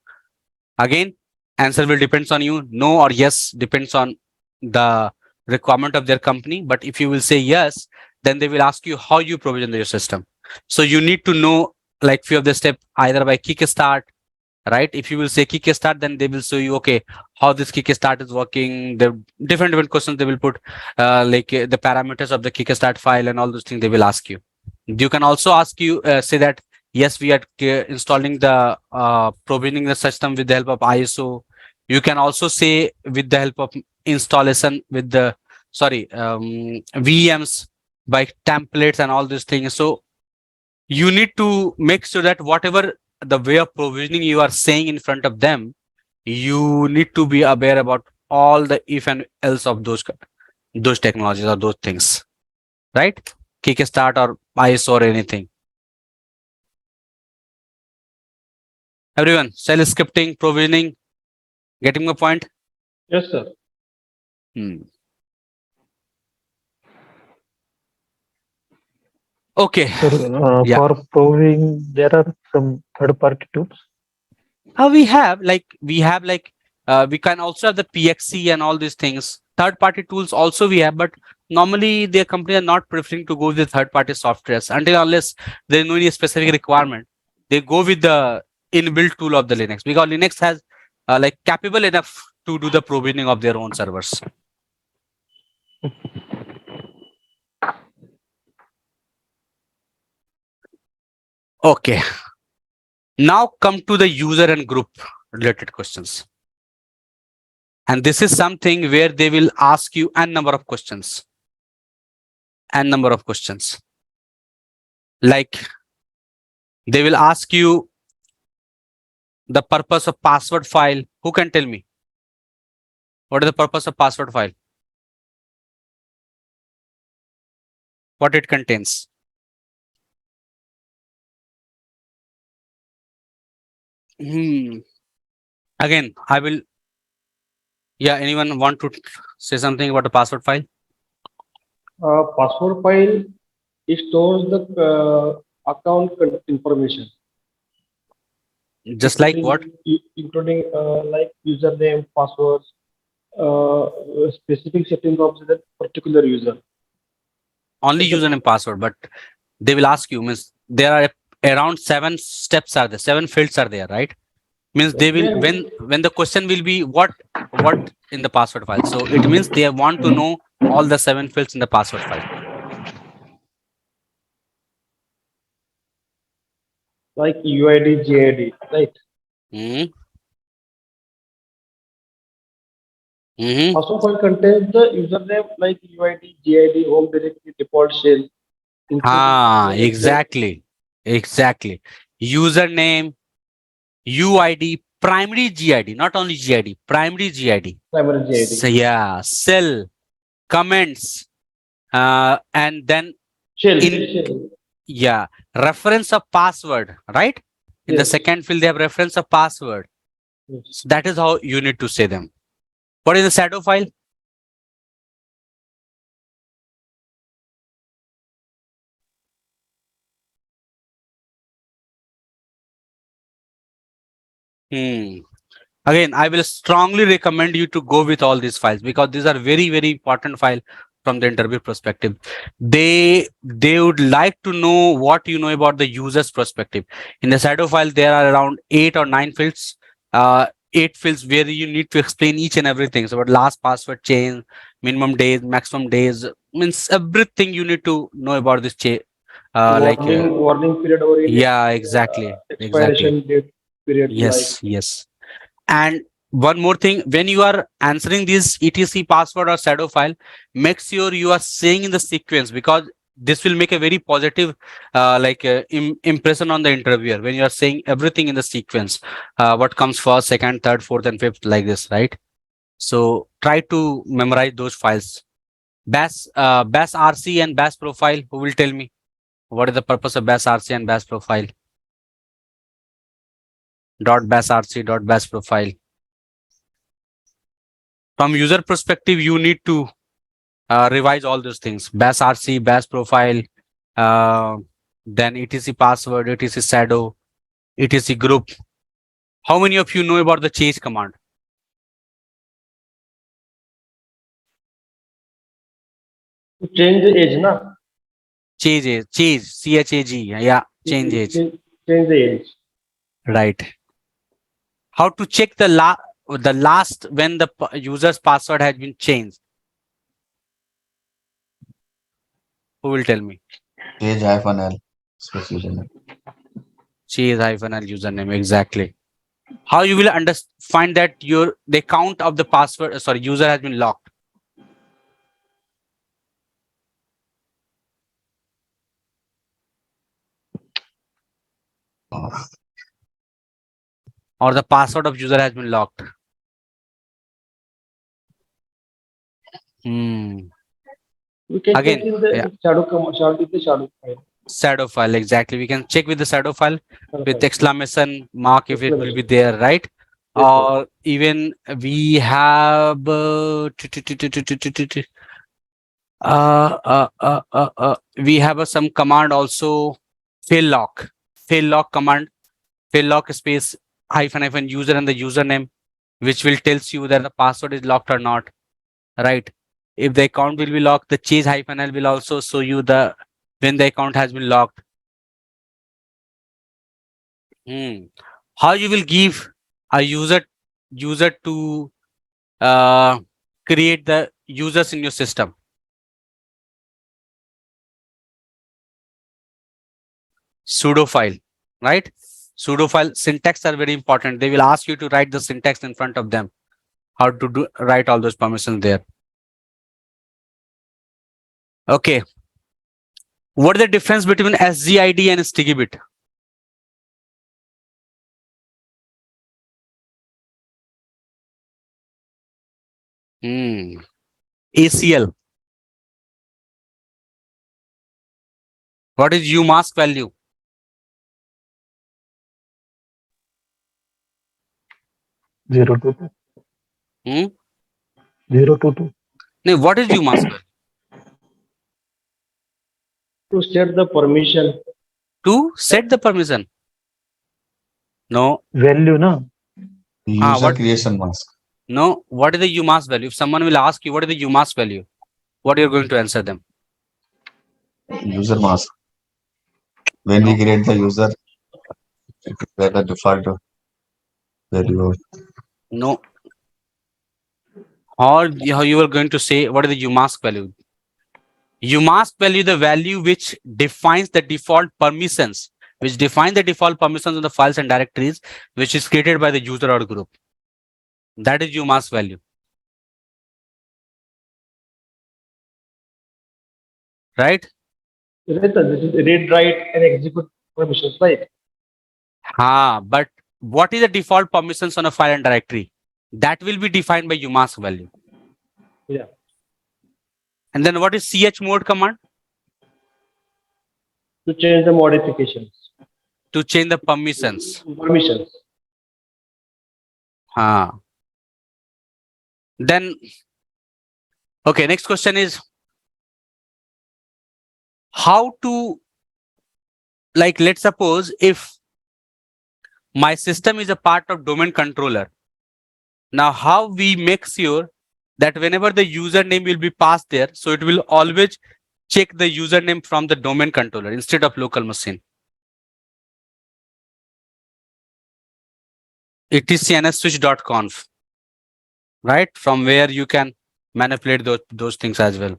Again, answer will depends on you. No or yes depends on the requirement of their company. But if you will say yes, then they will ask you how you provision your system. So you need to know like few of the step either by kickstart, right? If you will say kickstart, then they will show you, okay, how this kickstart is working. The different questions they will put, the parameters of the kickstart file and all those things they will ask you. You can also ask you, say that, yes, we are installing the provisioning the system with the help of ISO. You can also say with the help of installation with the, VMs by templates and all these things. So you need to make sure that whatever the way of provisioning you are saying in front of them, you need to be aware about all the if and else of those technologies or those things, right? Kickstart or ISO or anything. Everyone, shell scripting, provisioning, getting my point? Yes, sir. Okay. So, Yeah. for proving, there are some third-party tools. We have we can also have the PXC and all these things. Third-party tools also we have, but normally their company are not preferring to go with third-party softwares unless there is no any specific requirement. They go with the inbuilt tool of the Linux because Linux has capable enough to do the provisioning of their own servers. Okay. Now come to the user and group related questions. And this is something where they will ask you n number of questions. N number of questions. Like they will ask you the purpose of password file. Who can tell me? What is the purpose of password file? What it contains? Again, I will. Yeah, anyone want to say something about the password file? Password file stores the account information. Just like what? Including like username, passwords, specific settings of that particular user. Only username and password, but they will ask you, means there are around 7 steps are there, 7 fields are there, right? Means they will, when the question will be what in the password file. So it means they want to know all the 7 fields in the password file. Like UID, GID, right? Password file contains the username like UID, GID, home directory, default shell. Exactly. Username, UID, primary GID, not only GID, primary GID. Primary GID. So yeah, cell, comments, and then Shell. yeah, reference of password, right? In the second field, they have reference of password. So that is how you need to say them. What is the shadow file? Again, I will strongly recommend you to go with all these files because these are very, very important files from the interview perspective. They would like to know what you know about the user's perspective. In the shadow file, there are around 8 or 9 fields. 8 fields where you need to explain each and everything. So, what last password change, minimum days, maximum days, means everything you need to know about this change. Warning period or yeah, exactly. Expiration date period. Yes. And one more thing, when you are answering this etc password or shadow file, make sure you are saying in the sequence because this will make a very positive impression on the interviewer when you are saying everything in the sequence, what comes first, second, third, fourth, and fifth, like this, right? So try to memorize those files. bash RC and bash profile. Who will tell me what is the purpose of bash RC and bash profile? .bash RC, .bash profile. From user perspective, you need to revise all those things. Bash RC, bash profile, then etc password, etc shadow, etc group. How many of you know about the change command? To change the age, na? CHAG. Yeah, change age. Change the age. Right. How to check the last when the user's password has been changed? Who will tell me? Page -L space username. Change-L username, exactly. How you will find that the account of the password, sorry, user has been locked? Or the password of user has been locked? We can Again, check in the shadow file. shadow file, exactly. We can check with the shadow file Shadow with file. exclamation mark if it will be Exclamation. there, right? Yes, sir. Or even we have we have some command also, fail lock command, fail lock space hyphen user and the username, which will tells you that the password is locked or not, right? If the account will be locked, the change -L will also show you the when the account has been locked. How you will give a user to create the users in your system? Sudo file, right? Sudo file syntax are very important. They will ask you to write the syntax in front of them, how to write all those permissions there. Okay. What is the difference between SGID and sticky bit? ACL. What is umask value? 022. Hmm? 022. No, what is umask value? To set the permission. To set the permission. No. Value, no? User what? creation mask. No. What is the umask value? If someone will ask you what is the umask value, what are you going to answer them? User mask. When we create the user, where the default value. No. Or how you are going to say what is the umask value? Umask value, the value which defines the default permissions, on the files and directories, which is created by the user or group. That is umask value. Right? Right, sir. This is read, write, and execute permissions, right? But what is the default permissions on a file and directory? That will be defined by umask value. Yeah. And then what is chmod command? To change the modifications. To change the permissions. Permissions. Then, okay, next question is how to, like, let's suppose if my system is a part of domain controller. Now, how we make sure that whenever the username will be passed there, so it will always check the username from the domain controller instead of local machine. It is cnsswitch.conf, right? From where you can manipulate those things as well.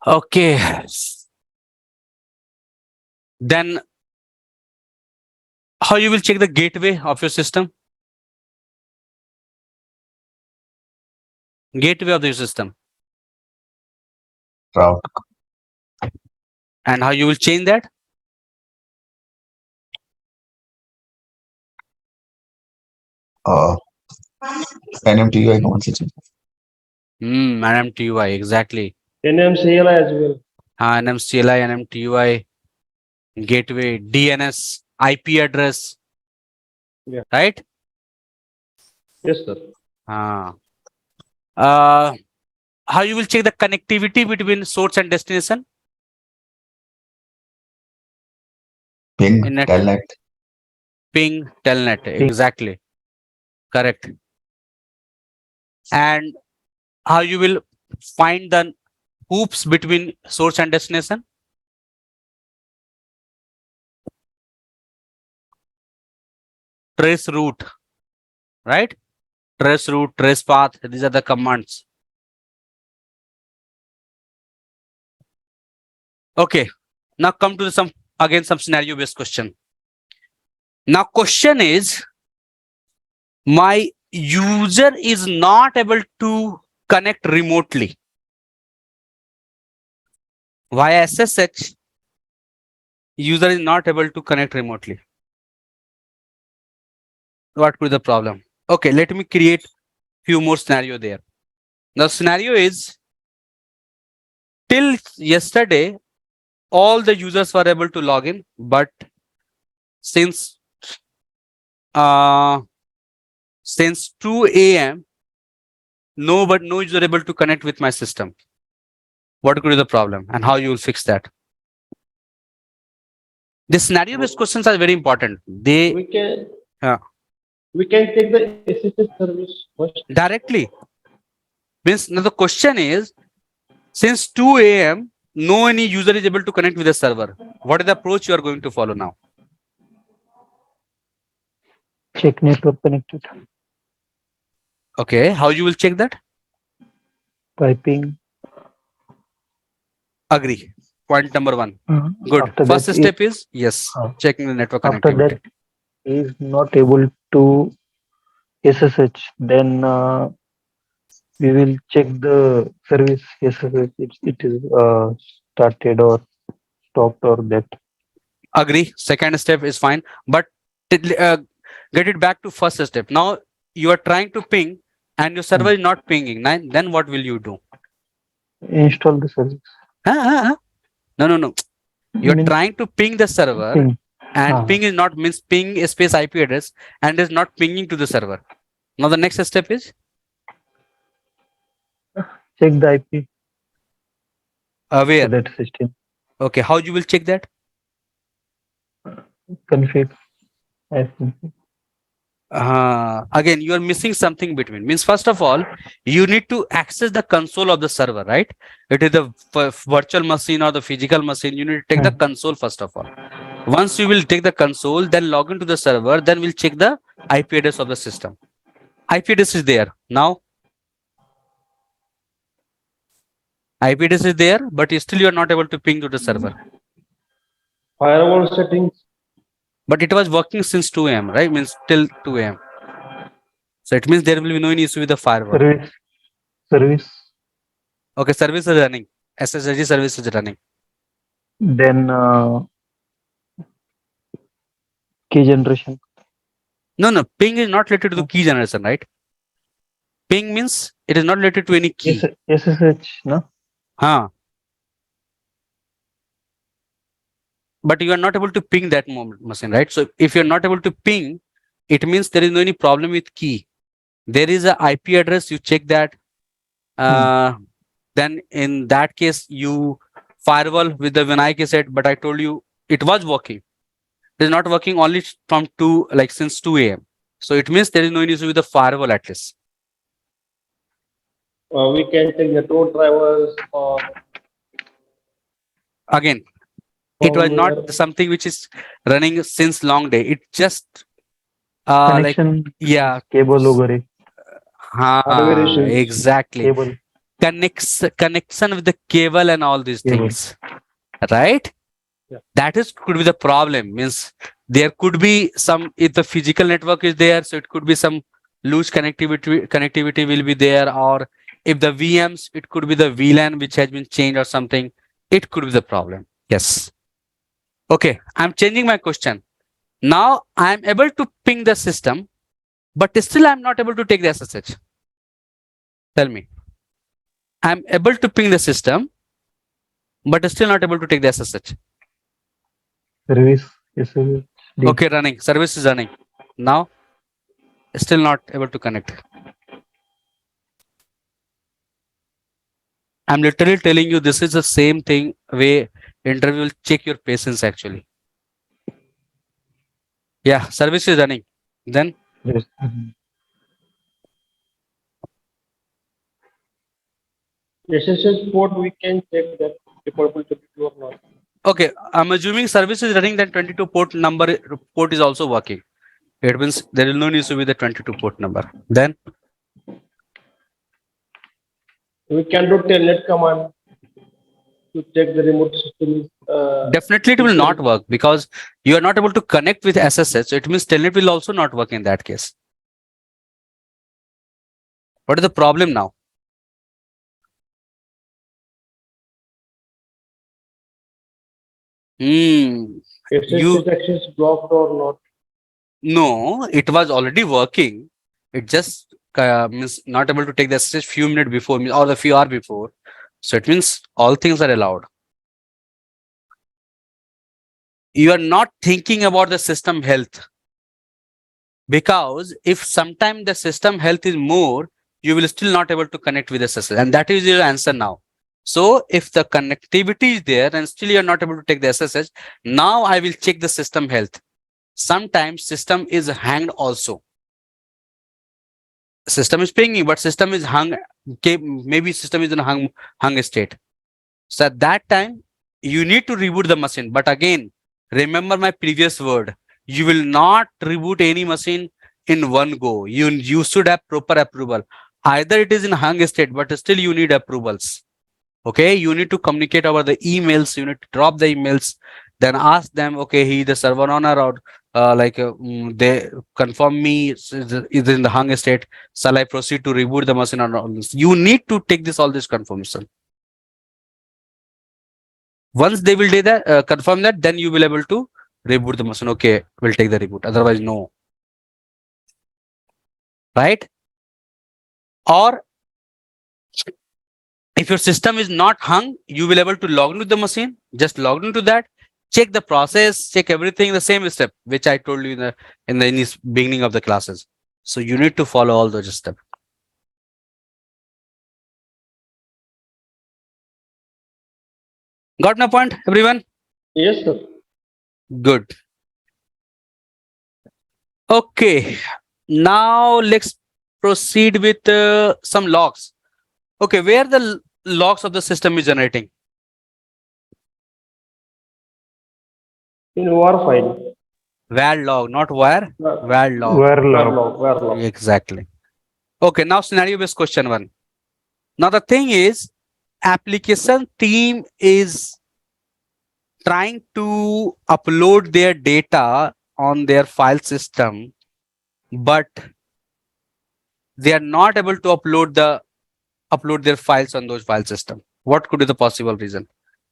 Okay. Then how you will check the gateway of your system? Gateway of your system. Route. And how you will change that? NMTUI concept. NMTUI, exactly. NMCLI as well. NMCLI, NMTUI, gateway, DNS, IP address. Yeah. Right? Yes, sir. How you will check the connectivity between source and destination? Ping, Internet. telnet. Ping, telnet, exactly. Correct. And how you will find the hoops between source and destination? Trace route, right? Trace route, trace path, these are the commands. Okay, now come to some scenario based question. Now question is, my user is not able to connect remotely via SSH. User is not able to connect remotely. What could be the problem? Okay, let me create few more scenario there. The scenario is, till yesterday all the users were able to log in, but since 2 a.m. no user able to connect with my system. What could be the problem and how you will fix that? The scenario based questions are very important. They We can. Yeah. We can take the SSH service first. directly means, now the question is, since 2 a.m. no any user is able to connect with the server. What is the approach you are going to follow now? Check network connected. Okay, how you will check that? Piping. Agree. Point number 1. Good. After First that, step is yes, uh, checking the network after connectivity. that is not able to SSH, then we will check the service SSH. It is started or stopped or that. Agree. Second step is fine, but get it back to first step. Now you are trying to ping and your server is not pinging. Then what will you do? Install the service. No. You are Means trying to ping the server ping. and ping is not means ping space IP address and is not pinging to the server. Now the next step is Check the IP where? to that system. Okay, how you will check that? Config. As config. Again, you are missing something between. Means first of all, you need to access the console of the server, right? It is the virtual machine or the physical machine. You need to take the console first of all. Once you will take the console, then log into the server, then we'll check the IP address of the system. IP address is there. Now, IP address is there, but still you are not able to ping to the server. Firewall settings. But it was working since 2 a.m., right? Means till 2 a.m. So it means there will be no any issue with the firewall. Service. Okay, service is running. SSH service is running. Then key generation. No. Ping is not related to the key generation, right? Ping means it is not related to any key. SSH, no? But you are not able to ping that machine, right? So if you're not able to ping, it means there is no any problem with key. There is a IP address, you check that. Then in that case, you firewall with the Vinayk said, but I told you it was working. It is not working only from since 2 a.m. So it means there is no issue with the firewall at least. We can take the door drivers or. Again, it was not something which is running since long day. It just Connection. Cable वगैरह. Exactly. Cable. Connection with the cable and all these things, right? Yeah. That could be the problem. Means there could be some, if the physical network is there, so it could be some loose connectivity will be there, or if the VMs, it could be the VLAN which has been changed or something. It could be the problem. Yes. Okay, I'm changing my question. Now I'm able to ping the system, but still I'm not able to take the SSH. Tell me. I'm able to ping the system, but still not able to take the SSH. Service. SSH. Okay, running. Service is running. Now, still not able to connect. I'm literally telling you this is the same thing way interview will check your patience actually. Yeah, service is running. Then Yes. SSH port, we can check that default 22 or not. Okay, I'm assuming service is running, that 22 port is also working. It means there is no need to be the 22 port number. Then We can do telnet command to check the remote system is. definitely it will not work because you are not able to connect with SSH. So it means telnet will also not work in that case. What is the problem now? SSH access blocked or not? No, it was already working. It just means not able to take the SSH few minutes before or the few hours before. So it means all things are allowed. You are not thinking about the system health, because if sometime the system health is more, you will still not able to connect with the SSH, and that is your answer now. So if the connectivity is there and still you are not able to take the SSH, now I will check the system health. Sometimes system is hanged also. System is pinging, but system is hung. Maybe system is in hung state. So at that time, you need to reboot the machine. But again, remember my previous word. You will not reboot any machine in one go. You should have proper approval. Either it is in hung state, but still you need approvals. Okay, you need to communicate over the emails. You need to drop the emails, then ask them, okay, he the server owner or they confirm me is in the hung state. Shall I proceed to reboot the machine or not? You need to take all this confirmation. Once they will do that, confirm that, then you will able to reboot the machine. Okay, we'll take the reboot. Otherwise, no. Right? Or if your system is not hung, you will able to log into the machine. Just log into that, check the process, check everything, the same step which I told you in the beginning of the classes. So you need to follow all those steps. Got my point, everyone? Yes, sir. Good. Okay. Now let's proceed with some logs. Okay, where the logs of the system is generating? In war file. Var log, not where? Var log. Where log. Exactly. Okay, now scenario based question 1. Now the thing is, application team is trying to upload their data on their file system, but they are not able to upload their files on those file system. What could be the possible reason?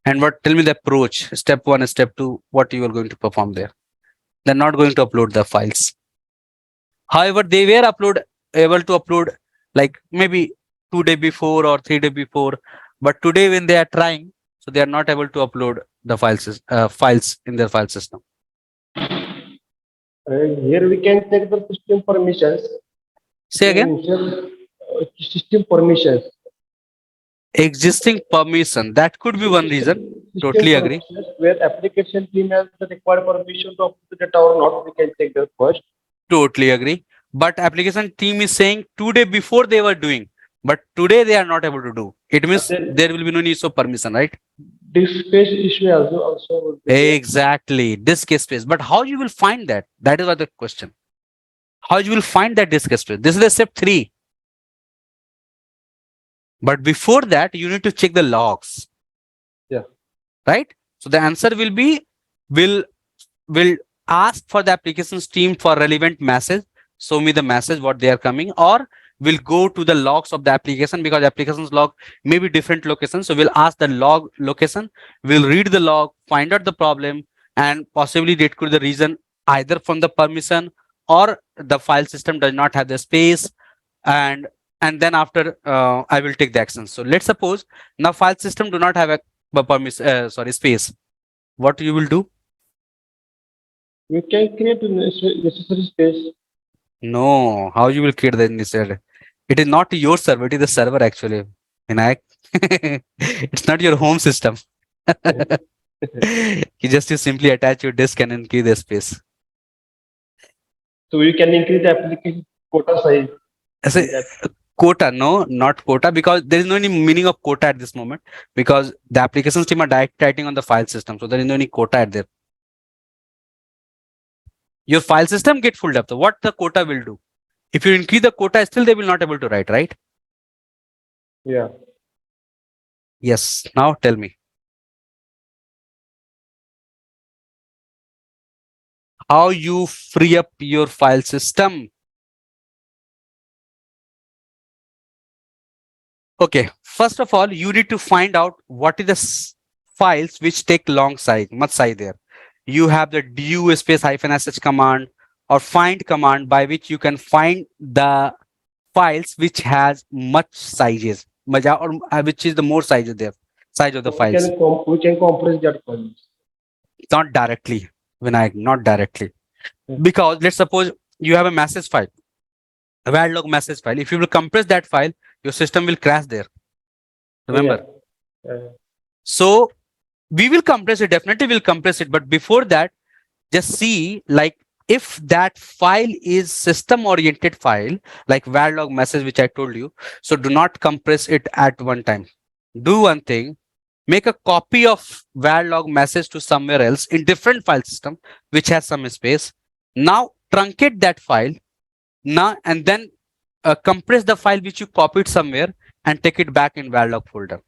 And tell me the approach, step 1 and step 2, what you are going to perform there. They're not going to upload the files. However, they were able to upload like maybe 2 days before or 3 days before, but today when they are trying, so they are not able to upload the files in their file system. Here we can check the system permissions. Say again. System permissions. Existing permission, that could be one reason. Totally agree. Where application team has the required permission to upload the data or not, we can check that first. Totally agree. But application team is saying 2 days before they were doing, but today they are not able to do. It means there will be no need of permission, right? Disk space issue also. Exactly, disk space. But how you will find that? That is what the question. How you will find that disk space? This is the step 3. But before that, you need to check the logs. Yeah. Right? So the answer will be, will ask for the applications team for relevant message. Show me the message, what they are coming, or we'll go to the logs of the application, because applications log may be different locations. So we'll ask the log location, we'll read the log, find out the problem, and possibly that could be the reason either from the permission or the file system does not have the space. And then after I will take the action. So let's suppose now file system do not have a permission, space. What you will do? We can create a necessary space. No, how you will create the necessary? It is not your server, it is the server actually. It's not your home system. You simply attach your disk and increase the space. So you can increase the application quota size. Quota, no, not quota, because there is no any meaning of quota at this moment, because the applications team are direct writing on the file system, so there is no any quota at there. Your file system get filled up. So what the quota will do? If you increase the quota, still they will not able to write, right? Yeah. Yes. Now tell me, how you free up your file system? Okay, first of all, you need to find out what is the files which take long size, much size there. You have the du space -sh command or find command by which you can find the files which has much sizes, or which is the more sizes there, size of the So files. we can compress that file. Not directly, Vinayak, not directly. Hmm. Because let's suppose you have a message file, a log message file. If you will compress that file, your system will crash there. Remember? Yeah. So we will compress it, definitely will compress it. But before that, just see, like, if that file is system oriented file, like log message, which I told you. So do not compress it at one time. Do one thing, make a copy of log message to somewhere else in different file system, which has some space. Now truncate that file now, and then compress the file which you copied somewhere and take it back in log folder.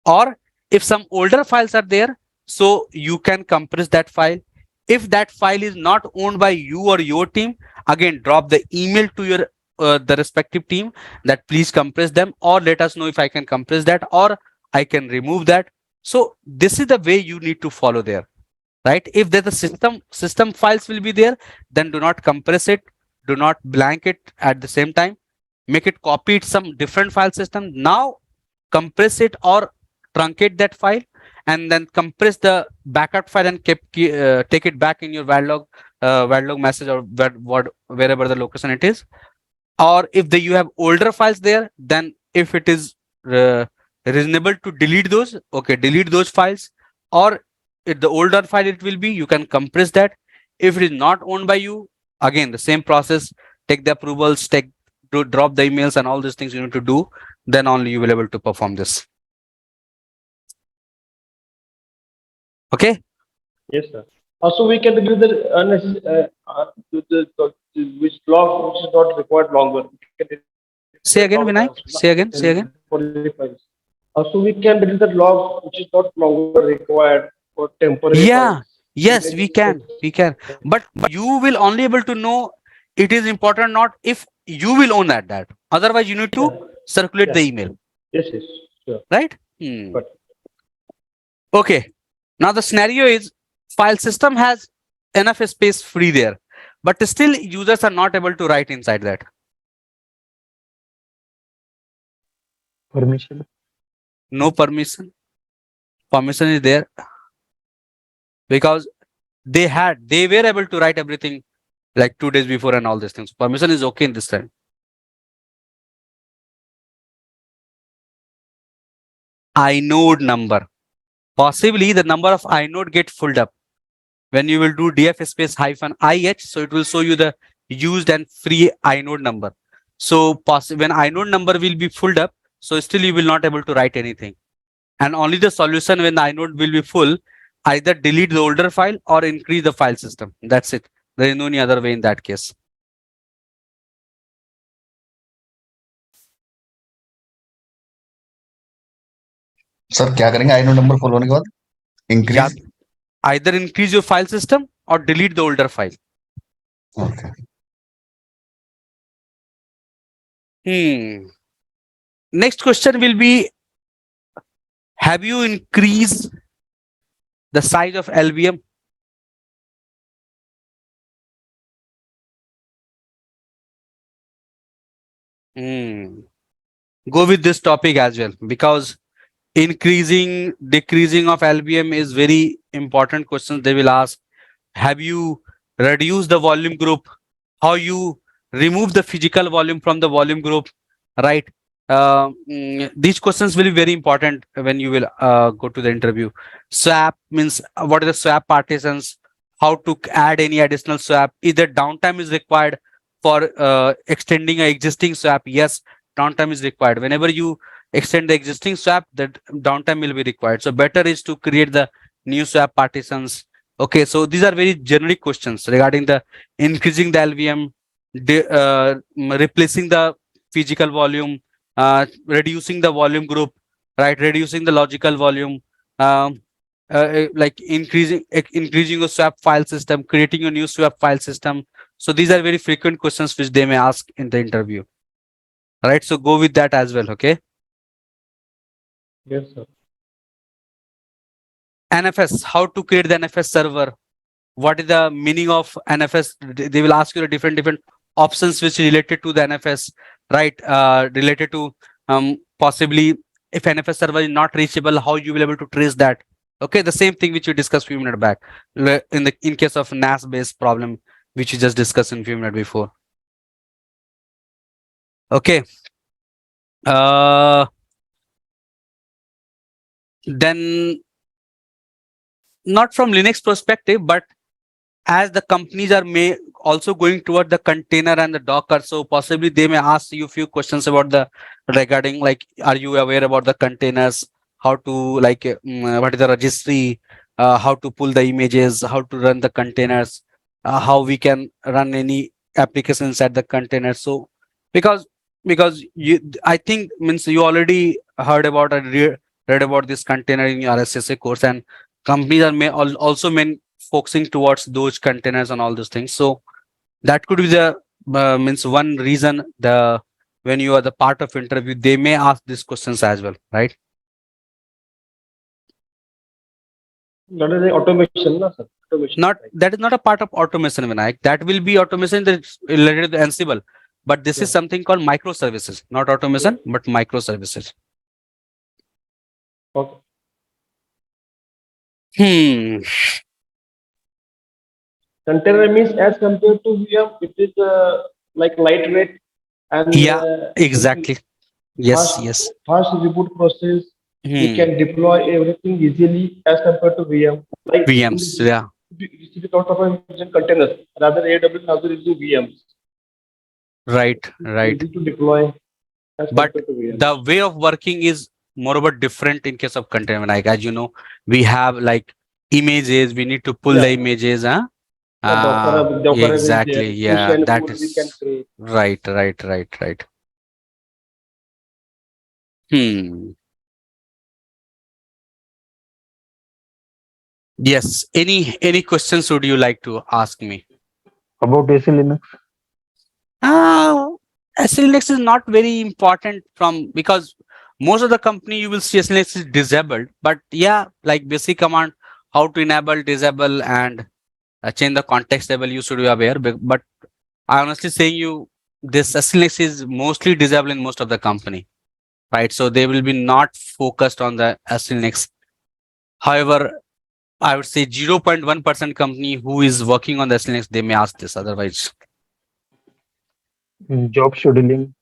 Or if some older files are there, so you can compress that file. If that file is not owned by you or your team, again drop the email to your the respective team that please compress them, or let us know if I can compress that or I can remove that. So this is the way you need to follow there, right? If there's a system files will be there, then do not compress it, do not blank it at the same time, make it copy it some different file system, now compress it or truncate that file, and then compress the backup file and take it back in your log message, or wherever the location it is. Or if you have older files there, then if it is reasonable to delete those, okay, delete those files. Or if the older file it will be, you can compress that. If it is not owned by you, again the same process, take the approvals, drop the emails and all these things you need to do, then only you will be able to perform this. Okay. Yes, sir. Also, we can delete the unnecessary which log which is not required longer. We can delete Say again, log Vinayak. also, Say again. Say again. for the files. Also, we can delete the log which is not longer required for temporary Yeah. files. Yes, we can. We can. But you will only able to know it is important not if you will own that. Otherwise, you need to circulate the email. Yes, yes, sure. Right? But Okay. Now the scenario is file system has enough space free there, but still users are not able to write inside that. Permission. No permission. Permission is there because they were able to write everything like 2 days before and all these things. Permission is okay in this time. inode number. Possibly the number of inode get filled up when you will do df space -ih. So it will show you the used and free inode number. So when inode number will be filled up, so still you will not able to write anything. And only the solution when the inode will be full, either delete the older file or increase the file system. That's it. There is no any other way in that case. Sir क्या करेंगे inode number full होने के बाद increase Either increase your file system or delete the older file. Okay. Next question will be, have you increased the size of LVM? Go with this topic as well, because increasing, decreasing of LVM is very important questions they will ask. Have you reduced the volume group? How you remove the physical volume from the volume group, right? These questions will be very important when you will go to the interview. Swap means what are the swap partitions? How to add any additional swap? Either downtime is required for extending an existing swap, yes, downtime is required. Whenever you extend the existing swap, that downtime will be required. So better is to create the new swap partitions. Okay, so these are very generic questions regarding the increasing the LVM, replacing the physical volume, reducing the volume group, right? Reducing the logical volume, like increasing a swap file system, creating a new swap file system. So these are very frequent questions which they may ask in the interview, right? So go with that as well. Okay. Yes, sir. NFS, how to create the NFS server? What is the meaning of NFS? They will ask you the different options which related to the NFS, right? Related to possibly if NFS server is not reachable, how you will be able to trace that. Okay, the same thing which we discussed few minutes back in case of NAS based problem, which we just discussed in few minutes before. Okay. Then not from Linux perspective, but as the companies are may also going toward the container and the Docker, so possibly they may ask you a few questions about the regarding like, are you aware about the containers? How to like what is the registry? How to pull the images? How to run the containers? How we can run any application inside the container? So because you, I think means you already heard about and read about this container in your RHCSA course, and companies are may also focusing towards those containers and all those things. So that could be the means one reason the when you are the part of interview, they may ask these questions as well, right? That is the automation, no, sir. Automation. Not that is not a part of automation, Vinayak. That will be automation that's related to Ansible, but this is Yeah. something called microservices, not automation, but microservices. Okay. Container means as compared to VM, it is like lightweight and Yeah, exactly. Yes, fast, yes. fast reboot process. We Hmm. can deploy everything easily as compared to VM. Like in VMs, yeah. because of using containers, rather AWS also using VMs. Right, right. Easy to deploy as But compared to VMs. the way of working is more about different in case of container. Like as you know, we have like images, we need to pull the Yeah. images, huh? Yeah, Docker is there. Exactly. Push Yeah, and that pull we can is create. right. Hmm. Yes. Any questions would you like to ask me? About AC Linux? SLNX is not very important from because most of the company you will see SLNX is disabled, but yeah, like basic command, how to enable, disable, and change the context level, you should be aware. But I honestly saying you, this SLNX is mostly disabled in most of the company, right? So they will be not focused on the SLNX. However, I would say 0.1% company who is working on the SLNX, they may ask this. Otherwise, Job scheduling?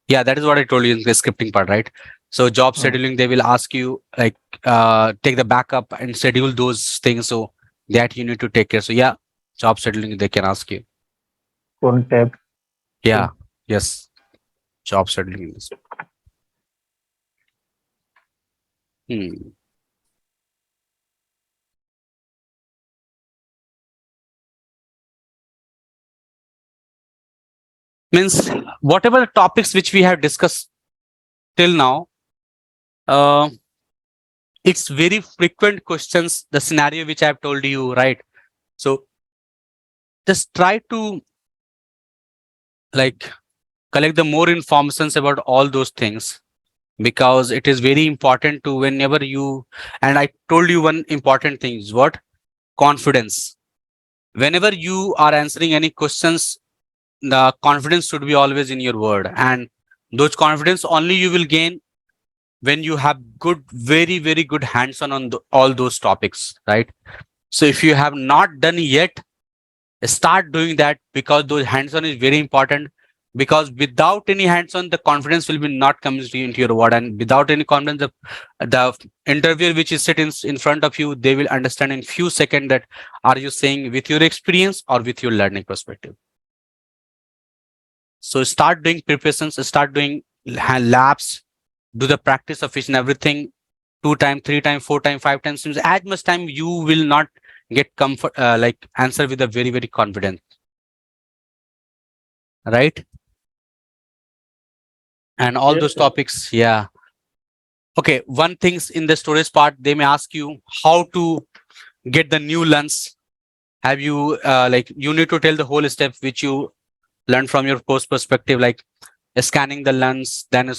yeah, that is what I told you in the scripting part, right? So job scheduling, they will ask you like take the backup and schedule those things so that you need to take care. So yeah, job scheduling, they can ask you. Phone tab? Yeah, yes, job scheduling is. Hmm. Means whatever the topics which we have discussed till now, it's very frequent questions, the scenario which I have told you, right? So just try to like collect the more informations about all those things, because it is very important to whenever you, and I told you one important thing is what? Confidence. Whenever you are answering any questions, the confidence should be always in your word, and those confidence only you will gain when you have good, very good hands-on on all those topics, right? So if you have not done yet, start doing that, because those hands-on is very important, because without any hands-on, the confidence will be not coming into your word, and without any confidence, the interviewer which is sitting in front of you, they will understand in few seconds that are you saying with your experience or with your learning perspective. So start doing preparations, start doing labs, do the practice of each and everything 2 times, 3 times, 4 times, 5 times. As much time you will not get comfort, like answer with a very, very confident. Right? And all Yes, those sir. topics, yeah. Okay, one things in the storage part, they may ask you how to get the new lens. Have you like you need to tell the whole step which you learned from your course perspective, like scanning the lens, then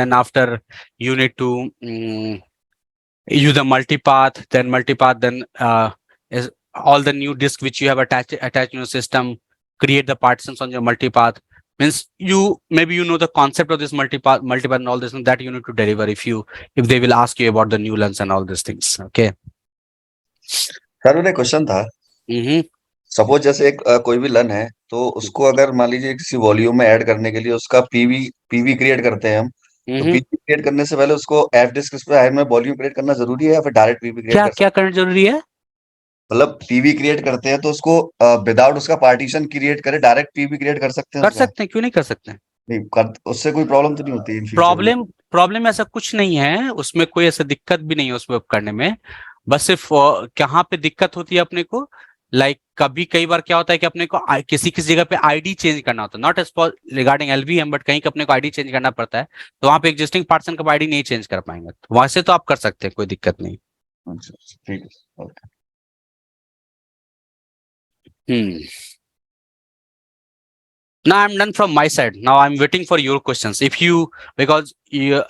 then after you need to use the multipath, then is all the new disk which you have attached in your system, create the partitions on your multipath. Means you maybe you know the concept of this multipath and all this, and that you need to deliver if they will ask you about the new lens and all these things. Okay. Sir मेरा question था Mm-hmm. Suppose जैसे एक कोई भी लन है तो उसको अगर मान लीजिए किसी वॉल्यूम में ऐड करने के लिए उसका पीवी क्रिएट करते हैं हम तो Mm-hmm. पीवी क्रिएट करने से पहले उसको एफ डिस्क स्पेस में वॉल्यूम क्रिएट करना जरूरी है या फिर डायरेक्ट पीवी क्रिएट क्या कर क्या सकते करना जरूरी है? हैं मतलब पीवी क्रिएट करते हैं तो उसको विदाउट उसका पार्टीशन क्रिएट करे डायरेक्ट पीवी क्रिएट कर सकते हैं कर उसका सकते हैं, क्यों नहीं कर सकते हैं? नहीं कर उससे कोई प्रॉब्लम तो नहीं होती इन फ्यूचर में प्रॉब्लम ऐसा कुछ नहीं है, उसमें कोई ऐसा दिक्कत भी नहीं है उसमें करने में। बस सिर्फ कहाँ पे दिक्कत होती है अपने को, लाइक कभी कई बार क्या होता है कि अपने को किसी किसी जगह पे आईडी चेंज करना होता है, not as regarding LVM, but कहीं अपने को आईडी चेंज करना पड़ता है, तो वहां पे एग्जिस्टिंग पार्सन का आईडी नहीं चेंज कर पाएंगे, तो वहां से तो आप कर सकते हैं, कोई दिक्कत नहीं। अच्छा, ठीक है okay Now I'm done from my side. Now I'm waiting for your questions. If you, because you,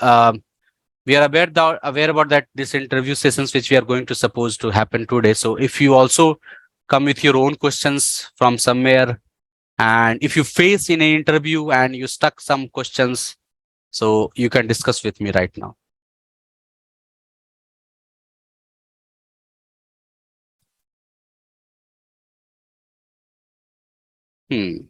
we are aware about that this interview sessions which we are going to suppose to happen today. So if you also come with your own questions from somewhere, and if you face in an interview and you stuck some questions, so you can discuss with me right now. Hmm.